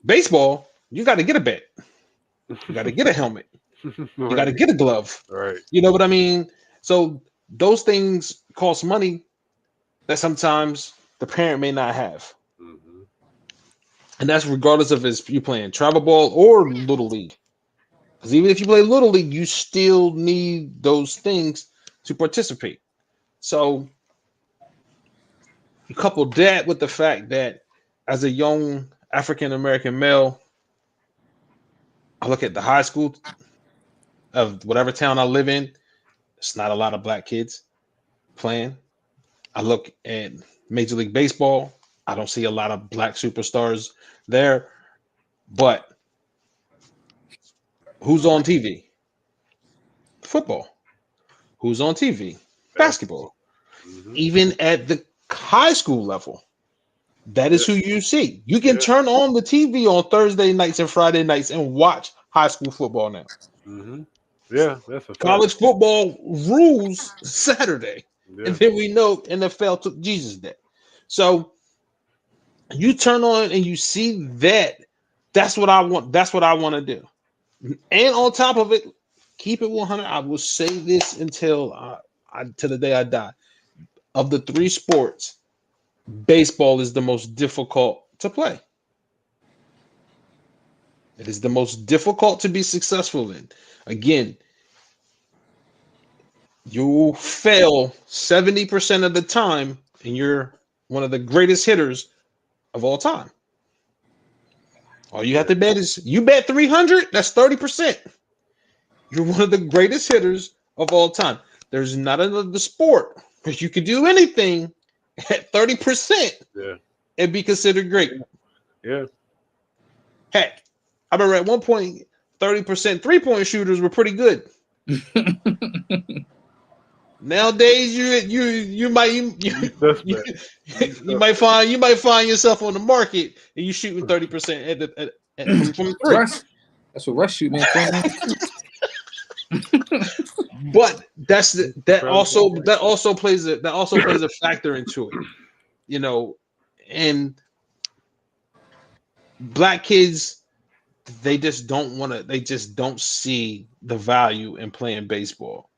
B: baseball, you got to get a bat, you got to get a helmet, you got to get a glove,
C: right?
B: You know what I mean? So those things cost money that sometimes the parent may not have. And that's regardless of if you're playing travel ball or Little League. Because even if you play Little League, you still need those things to participate. So you couple that with the fact that as a young African American male, I look at the high school of whatever town I live in, it's not a lot of black kids playing. I look at Major League Baseball, I don't see a lot of black superstars there. But who's on TV? Football. Who's on TV? Basketball. Even at the high school level, that is who you see. You can turn on the TV on Thursday nights and Friday nights and watch high school football now.
C: Yeah, that's a fact.
B: College football rules Saturday. And then we know NFL took Jesus Day. So you turn on and you see that. That's what I want. That's what I want to do. And on top of it, keep it 100. I will say this until to the day I die. Of the three sports, baseball is the most difficult to play. It is the most difficult to be successful in. Again, you fail 70% of the time, and you're one of the greatest hitters of all time. All you have to bet is you bet 300. That's 30%. You're one of the greatest hitters of all time. There's not another sport where you can do anything at 30% and be considered great.
C: Yeah.
B: Heck, I remember at one point, 30% 3-point shooters were pretty good. Nowadays, you might find yourself on the market and you shooting 30% from three.
D: That's what Russ shoot, man.
B: But that also plays a factor into it, you know, and black kids they just don't see the value in playing baseball.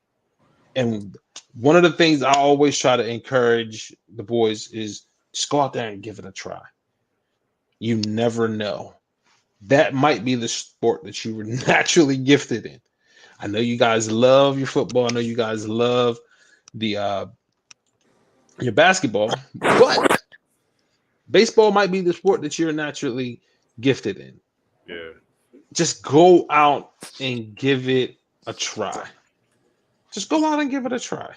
B: And one of the things I always try to encourage the boys is just go out there and give it a try. You never know. That might be the sport that you were naturally gifted in. I know you guys love your football. I know you guys love your basketball, but baseball might be the sport that you're naturally gifted in.
C: Yeah. Just
B: go out and give it a try. Just go out and give it a try.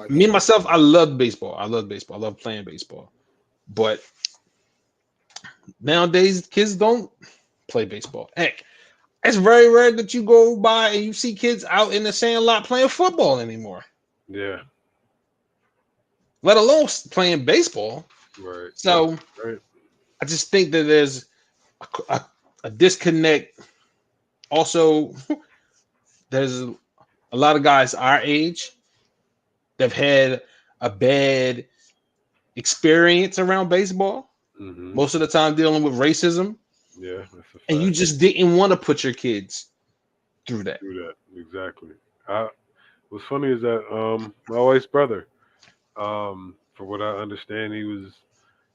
B: Me and myself, I love baseball. I love playing baseball. But nowadays, kids don't play baseball. Heck, it's very rare that you go by and you see kids out in the sandlot playing football anymore.
C: Yeah.
B: Let alone playing baseball.
C: Right.
B: So I just think that there's a disconnect. Also, there's a lot of guys our age that have had a bad experience around baseball.
C: Mm-hmm.
B: Most of the time dealing with racism.
C: Yeah, that's a fact.
B: And you just didn't want to put your kids through that.
C: Exactly. What's funny is that my wife's brother, from what I understand, he was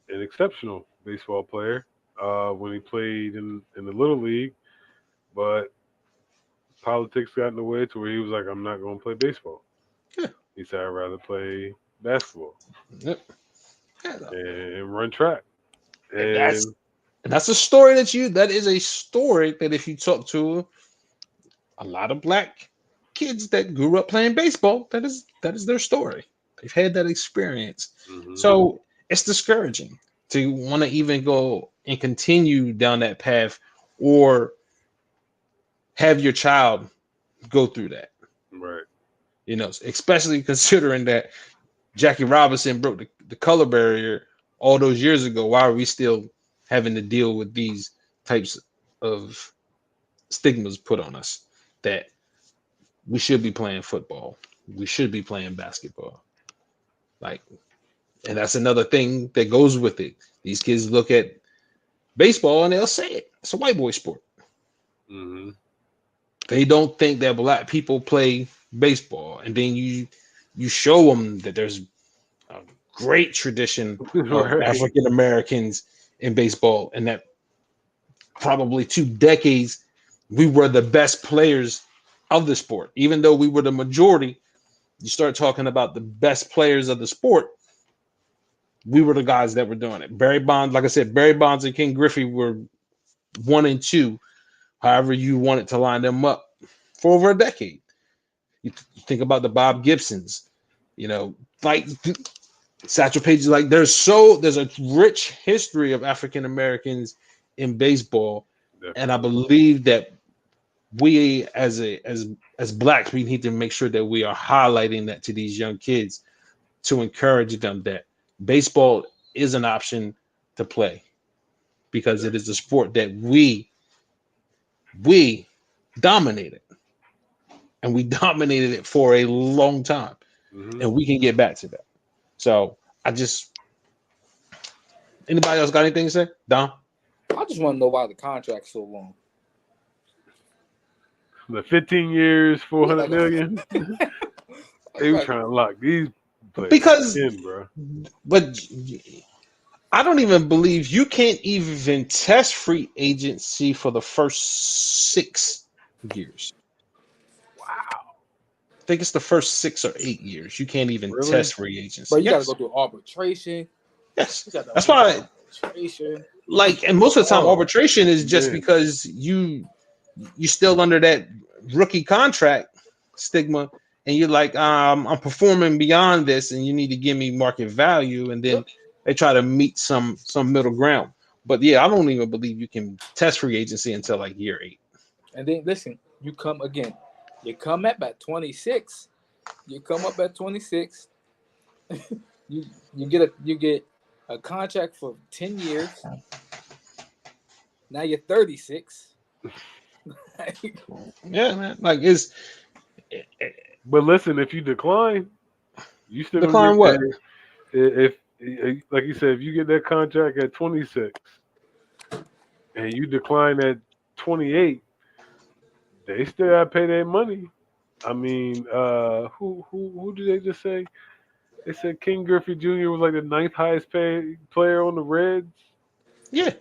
C: an exceptional baseball player when he played in the little league, but politics got in the way to where he was like, I'm not going to play baseball.
B: Yeah.
C: He said, I'd rather play basketball.
B: Yep.
C: And run track.
B: And that's a story that is a story that if you talk to a lot of black kids that grew up playing baseball, that is their story. They've had that experience.
C: Mm-hmm.
B: So it's discouraging to want to even go and continue down that path or have your child go through that.
C: Right.
B: You know, especially considering that Jackie Robinson broke the color barrier all those years ago. Why are we still having to deal with these types of stigmas put on us that we should be playing football, we should be playing basketball? Like, and that's another thing that goes with it. These kids look at baseball and they'll say it. It's a white boy sport.
C: Mm-hmm.
B: They don't think that black people play baseball. And then you show them that there's a great tradition of African Americans in baseball, and that probably 2 decades we were the best players of the sport. Even though we were the majority, you start talking about the best players of the sport, we were the guys that were doing it. Barry Bonds, like I said, Barry Bonds and Ken Griffey were 1 and 2, however you wanted to line them up, for over a decade. You think about the Bob Gibsons, you know, like Satchel Paige. Like there's a rich history of African Americans in baseball. Definitely. And I believe that we as blacks, we need to make sure that we are highlighting that to these young kids to encourage them that baseball is an option to play, because it is a sport that we dominated, and we dominated it for a long time. Mm-hmm. And we can get back to that. So anybody else got anything to say? Dom?
D: I just want to know why the contract's so long.
C: The 15 years, 400 million. They were trying to lock these players in, bro.
B: But I don't even believe you can't even test free agency for the first 6 years.
C: Wow.
B: I think it's the first 6 or 8 years. You can't even test free agency.
D: But you got to go through arbitration.
B: Yes. That's why
D: arbitration.
B: Like, and most of the time,
C: Oh,
B: arbitration is just
C: man.
B: because you still under that rookie contract stigma, and you're like, I'm performing beyond this, and you need to give me market value, and then they try to meet some middle ground. But yeah, I don't even believe you can test free agency until like year 8.
D: And then listen, you come again. You come up at 26. You come up at 26. you get a contract for 10 years. Now you're 36.
B: Yeah, man. Like it's
C: But listen, if you decline, you still gonna
B: decline
C: get
B: what?
C: paid. If like you said, if you get that contract at 26 and you decline at 28, they still gotta pay their money. I mean, who did they just say? They said King Griffey Jr. was like the 9th highest paid player on the Reds.
B: Yeah,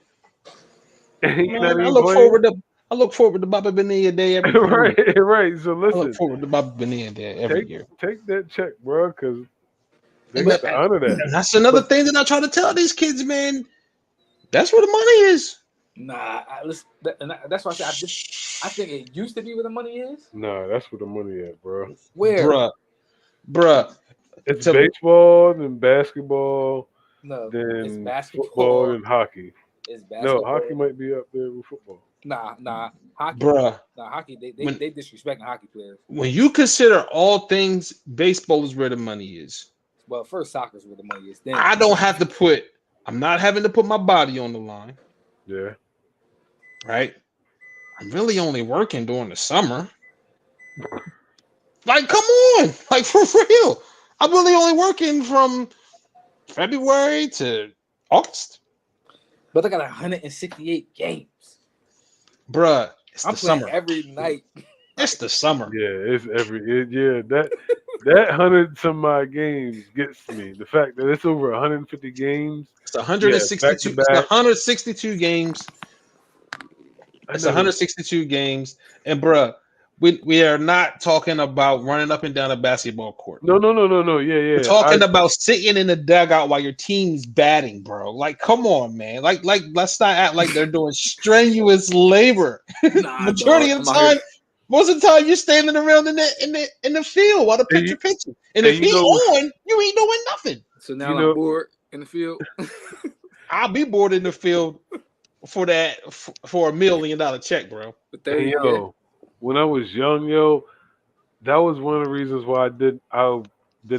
C: And he's not
B: man.
C: even playing.
B: I look forward to Baba Bonilla Day every
C: right,
B: year.
C: right. So
B: I look
C: listen,
B: forward to Baba Bonilla Day every year.
C: take that check, bro, because they
B: And,
C: got to honor that.
B: and that's another
C: But
B: thing that I try to tell these kids, man. That's where the money is.
D: Nah, that's why I said I think it used to be where the money is.
C: nah, that's where the money at, bro.
D: Where?
B: Bruh.
C: It's baseball, then basketball,
D: No, it's
C: then
D: basketball.
C: football, and hockey.
D: It's basketball.
C: No, hockey might be up there with football.
D: Nah, hockey.
B: Bruh.
D: Nah, hockey. They disrespecting hockey players.
B: When you consider all things, baseball is where the money is.
D: Well, first soccer's where the money is. Then
B: I'm not having to put my body on the line.
C: Yeah.
B: Right? I'm really only working during the summer. Like, come on. Like, for real. I'm really only working from February to August.
D: But they got 168 games.
B: Bruh,
D: I'm playing summer every night.
B: It's the summer.
C: Yeah, it's that 100 some odd games gets me. The fact that it's over 150 games.
B: It's 162.
C: Yeah,
B: it's 162 games. It's 162 games. And bruh, we are not talking about running up and down a basketball court.
C: No. Yeah.
B: We're talking about sitting in the dugout while your team's batting, bro. Like, come on, man. Like, let's not act like they're doing strenuous labor. Majority of the time, most of the time, you're standing around in the field while the pitcher pitching. And if he's on, you ain't doing nothing.
D: So now I'm bored in the field.
B: I'll be bored in the field for that for $1 million check, bro.
D: But there you go.
C: When I was young, that was one of the reasons why I did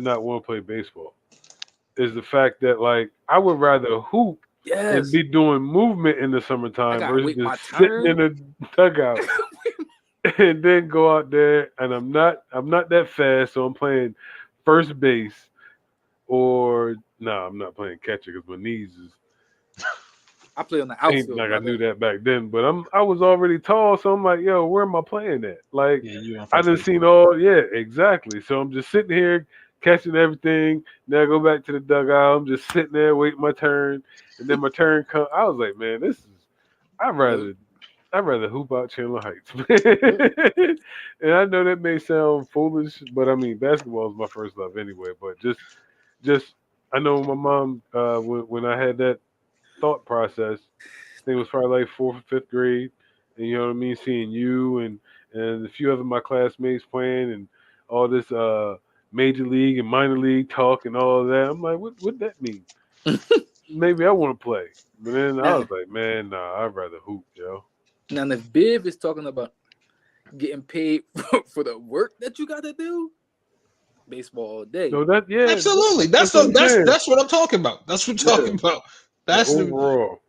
C: not want to play baseball. Is the fact that like I would rather hoop and be doing movement in the summertime versus just sitting in a dugout and then go out there. And I'm not that fast, so I'm playing first base I'm not playing catcher because my knees is.
D: I play on the outfield.
C: Like I knew that back then, but I was already tall, so I'm like, yo, where am I playing at? Like I done seen exactly. So I'm just sitting here catching everything. Then I go back to the dugout. I'm just sitting there waiting my turn, and then my turn comes. I was like, man, I'd rather hoop out Chandler Heights. And I know that may sound foolish, but I mean basketball is my first love anyway. But just I know my mom when I had that thought process, I think it was probably like 4th or 5th grade, and you know what I mean, seeing you and a few other my classmates playing and all this major league and minor league talk and all of that. I'm like, what that mean? Maybe I want to play, but then I was like, man, nah, I'd rather hoop, yo.
D: Now if Biv is talking about getting paid for the work that you got to do, baseball all day.
C: No,
B: absolutely. That's what I'm talking about. That's what I'm talking about. That's
C: overall.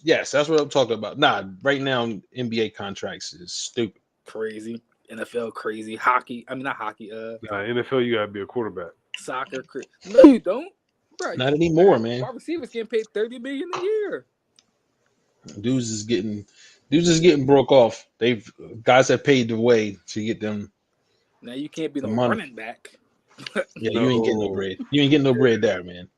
B: Yes, that's what I'm talking about. Nah, right now NBA contracts is stupid.
D: Crazy. NFL crazy. Hockey. I mean not hockey.
C: NFL you gotta be a quarterback.
D: Soccer crazy. No, you don't. Bro,
B: not anymore, man.
D: Wide receivers getting paid $30 million a year.
B: Dudes is getting broke off. Guys have paid the way to get them.
D: Now you can't be no running back.
B: Yeah, you ain't getting no bread. You ain't getting no bread there, man.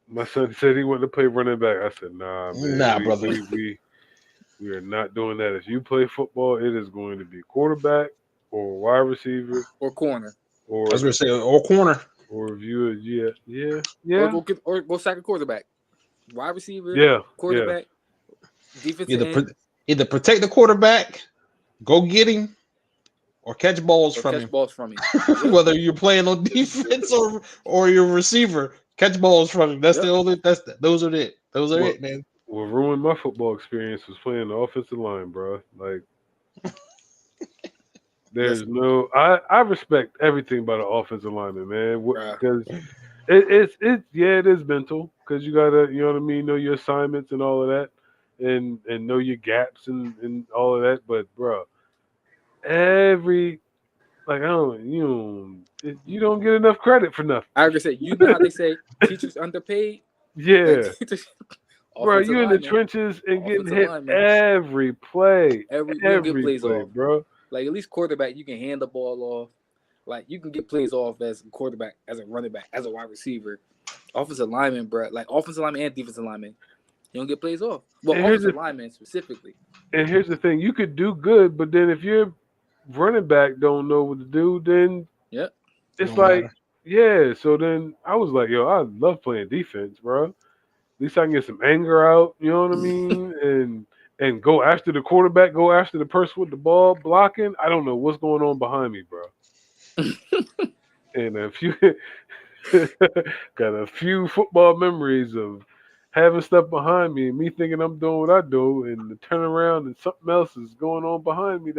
C: My son said he wanted to play running back. I said, nah, man.
B: Brother.
C: We are not doing that. If you play football, it is going to be quarterback or wide receiver
D: or corner.
B: Or I was going to say or corner.
C: Or if you, yeah.
D: Or go sack a quarterback. wide receiver,
C: Yeah,
D: quarterback, defensive end,
B: either protect the quarterback, go get him, or catch balls
D: or
B: from
D: catch
B: him.
D: balls from him. Yep.
B: Whether you're playing on defense or your receiver, catch balls from him. That's
D: Yep.
B: the only. Those are it. Those are it, man.
C: What ruined my football experience was playing the offensive line, bro. Like, there's no. I respect everything about the offensive lineman, man, because it is mental because you gotta, you know what I mean, know your assignments and all of that, and know your gaps and all of that. But bro, every like I don't you don't get enough credit for nothing.
D: I agree. Say, you know how they say teachers underpaid?
C: Yeah,
D: Like,
C: bro,
D: offensive
C: you in the
D: lineman,
C: trenches and getting
D: offensive
C: hit
D: lineman.
C: every play,
D: You don't get plays
C: play,
D: off.
C: bro.
D: Like, at least quarterback, you can hand the ball off. Like, you can get plays off as a quarterback, as a running back, as a wide receiver. Offensive lineman, bro. Like, offensive lineman and defensive lineman. You don't get plays off. Well, offensive lineman specifically.
C: And here's the thing: you could do good, but then if your running back don't know what to do, then it's like, yeah. So then I was like, yo, I love playing defense, bro. At least I can get some anger out. You know what I mean? and go after the quarterback, go after the person with the ball blocking. I don't know what's going on behind me, bro. And got a few football memories of having stuff behind me and me thinking I'm doing what I do, and to turn around and something else is going on behind me.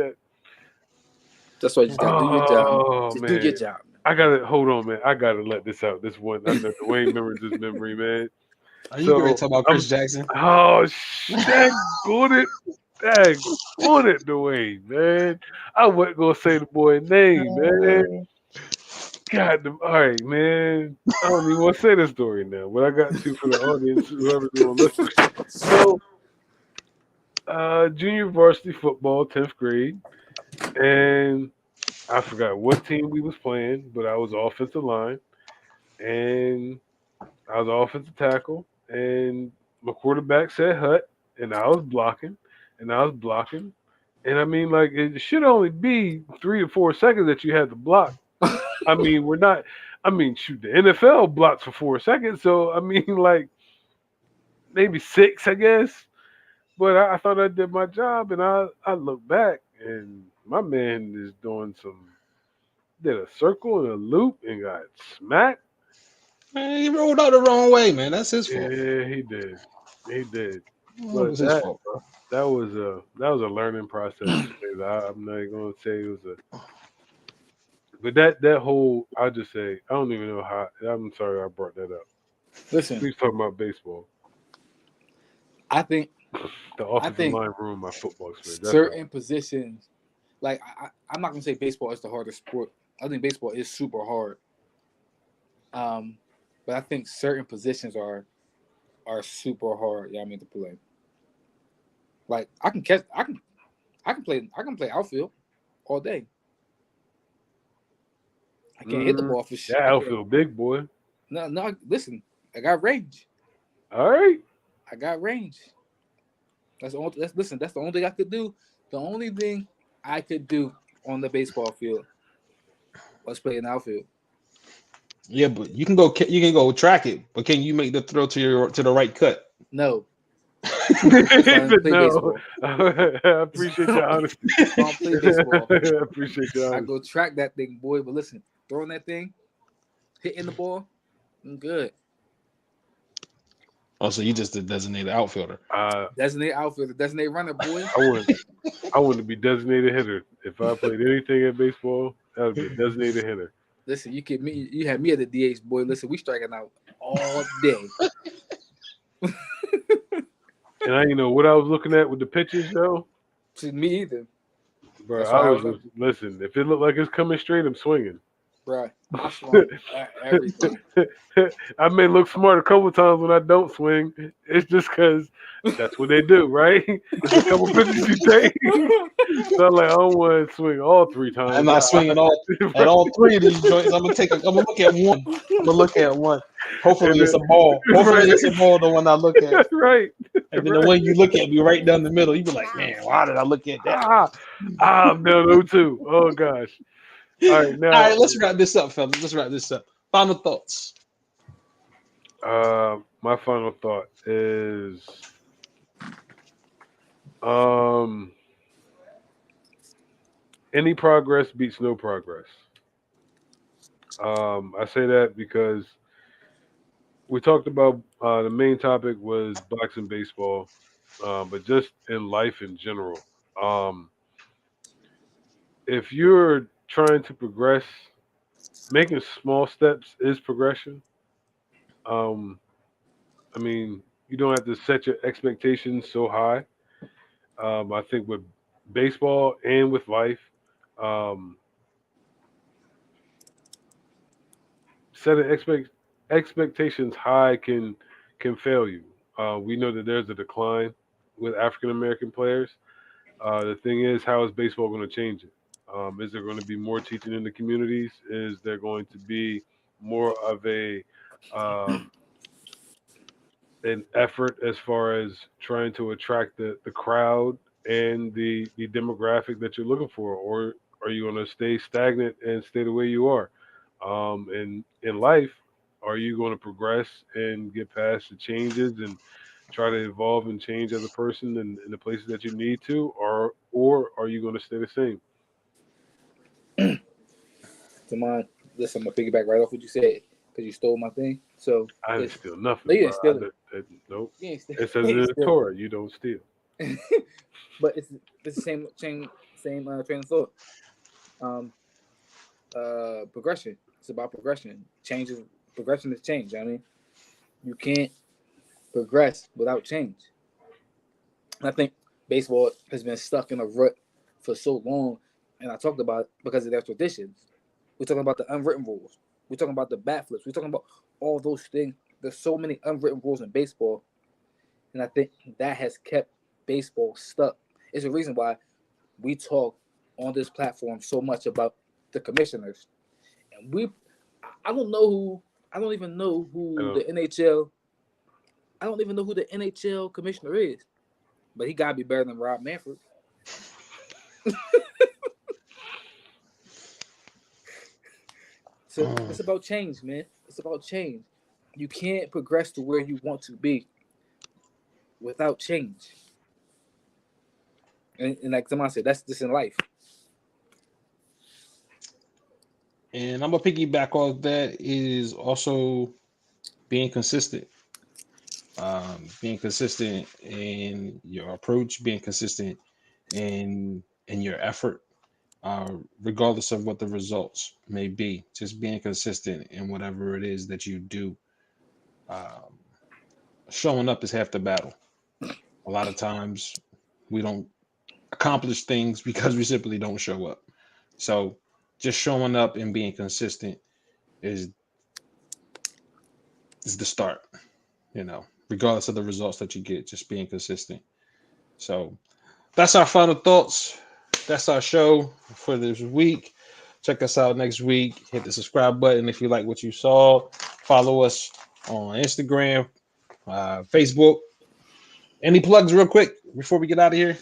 D: That's why you just gotta do your job. Just do your job.
C: I gotta hold on, man. I gotta let this out. This one, I know Dwayne remembers this memory, man.
B: Are you going to talk about Chris Jackson?
C: Oh, dang on it, Dwayne, man. I wasn't gonna say the boy's name, man. God, all right, man. I don't even want to say the story now, but I got to for the audience, whoever's gonna listen. So, junior varsity football, 10th grade, and I forgot what team we was playing, but I was offensive line, and I was offensive tackle, and my quarterback said hut, and I was blocking, and and I mean, like, it should only be 3 to 4 seconds that you had to block. I mean, we're not. I mean, shoot, the NFL blocks for 4 seconds, so I mean, like, maybe 6, I guess. But I thought I did my job, and I look back, and my man is did a circle and a loop and got smacked.
B: Man, he rolled out the wrong way, man. That's his fault.
C: Yeah, he did.
B: But was his fault, bro.
C: That was a learning process. I'm not even gonna say it was but that whole, I'll just say, I don't even know how. I'm sorry I brought that up.
D: Listen,
C: Please talk about baseball.
D: I think
C: the offensive line ruined my football experience.
D: Certain positions, like I'm not gonna say baseball is the hardest sport. I think baseball is super hard. But I think certain positions are super hard. Yeah, I mean to play. Like I can play outfield all day. I can't hit the ball for shit.
C: That outfield big boy.
D: No, listen, I got range.
C: All right.
D: I got range. That's the only thing I could do. The only thing I could do on the baseball field was play in outfield.
B: Yeah, but you can go track it, but can you make the throw to the right cut?
D: No.
C: No. I appreciate your honesty.
D: I don't play baseball.
C: I appreciate your honesty.
D: I go track that thing, boy. But listen, throwing that thing, hitting the ball, I'm good.
B: Oh, so you just a designated outfielder?
D: Designated outfielder, designated runner, boy.
C: I want to be designated hitter. If I played anything in baseball, that would be a designated hitter.
D: Listen, you had me at the DH, boy. Listen, we striking out all day.
C: And I didn't know what I was looking at with the pitches, though.
D: Me either.
C: Bro, I was listen. If it looked like it's coming straight, I'm swinging.
D: Right. Everything.
C: I may look smart a couple times when I don't swing. It's just because that's what they do, right? It's a couple pitches you take. So I'm like, I don't want to swing all 3 times.
B: I'm not swinging at all 3 of these joints. I'm gonna look at one. Hopefully it's a ball. It's a ball, the one I look at.
C: Right.
B: And then the one you look at be right down the middle. You be like, man, why did I look at that?
C: No, too. Oh gosh. All right,
B: let's wrap this up, fellas. Final thoughts.
C: My final thought is um, any progress beats no progress. I say that because we talked about the main topic was boxing, baseball, but just in life in general. Um, if you're trying to progress, making small steps is progression. Um, I mean, you don't have to set your expectations so high. I think with baseball and with life, um, setting expectations high can fail you. We know that there's a decline with African American players. The thing is, how is baseball going to change it? Is there going to be more teaching in the communities? Is there going to be more of um, an effort as far as trying to attract the crowd and the demographic that you're looking for, or are you going to stay stagnant and stay the way you are? And in life, are you going to progress and get past the changes and try to evolve and change as a person in the places that you need to, or are you going to stay the same?
D: Come listen, I'm gonna piggyback right off what you said because you stole my thing. So
C: I didn't
D: it's
C: steal
D: no,
C: nothing,
D: you
C: bro.
D: didn't steal it.
C: Nope.
D: You ain't steal.
C: It says
D: You
C: in
D: ain't
C: the
D: steal
C: Torah, you don't steal.
D: it. But it's the same train of thought. Um, Progression. It's about progression. Progression is change. I mean, you can't progress without change. And I think baseball has been stuck in a rut for so long, and I talked about it because of their traditions. We're talking about the unwritten rules. We're talking about the bat flips. We're talking about all those things. There's so many unwritten rules in baseball, and I think that has kept baseball stuck. It's a reason why we talk on this platform so much about the commissioners. And I don't know who, I don't even know who the NHL, I don't even know who the NHL commissioner is, but he got to be better than Rob Manfred. So it's about change, man. It's about change. You can't progress to where you want to be without change. And like someone said, that's just in life.
B: And I'm gonna piggyback off that is also being consistent. Being consistent in your approach, being consistent in your effort, regardless of what the results may be. Just being consistent in whatever it is that you do. Um, Showing up is half the battle. A lot of times we don't accomplish things because we simply don't show up. So just showing up and being consistent is is the start, regardless of the results that you get, just being consistent. So that's our final thoughts. That's our show for this week. Check us out next week. Hit the subscribe button if you like what you saw. Follow us on Instagram, Facebook. Any plugs, real quick, before we get out of here?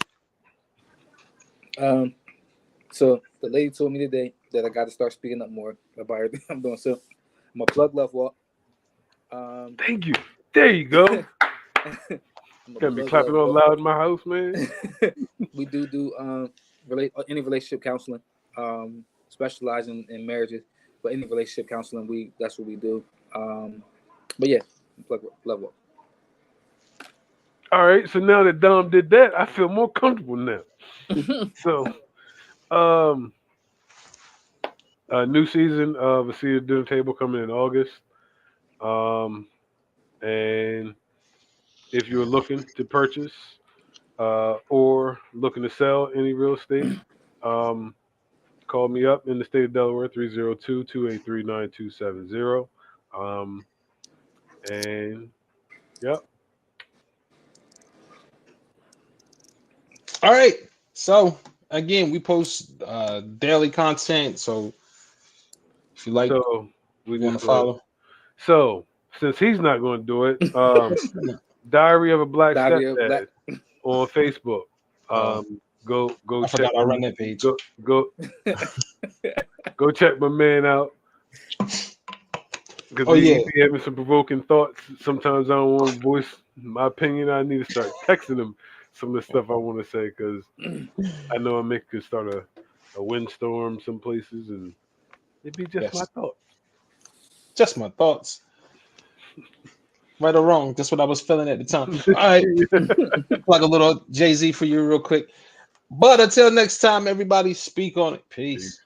D: So the lady told me today that I got to start speaking up more about everything I'm doing. So I'm gonna plug Love Walk.
C: Thank you. There you go. Gonna be clapping all
D: Love
C: loud in my house, man.
D: We do any relationship counseling, specializing in marriages, but any relationship counseling, that's what we do. But yeah, plug Love Walk.
C: All right, so now that Dom did that, I feel more comfortable now. So, a new season of A Seat at the Dinner Table coming in August. And if you're looking to purchase or looking to sell any real estate, call me up in the state of Delaware, 302-283-9270. And, yep.
B: All right. So again, we post daily content. So if you like,
C: So, we
B: want to
C: just
B: follow.
C: So, since he's not going to do it, Diary of a Black Stepdad on Facebook. Go
B: I
C: check.
B: forgot I run that page.
C: Go check my man out. Because
B: Oh, yeah.
C: he be having some provoking thoughts. Sometimes I don't want to voice my opinion. I need to start texting him some of the stuff I want to say because I know Mick could start a windstorm some places, and it'd be just my
B: Yes.
C: thoughts.
B: Just my thoughts. Right or wrong, just what I was feeling at the time. All right. Like a little Jay-Z for you real quick. But until next time, everybody, speak on it. Peace.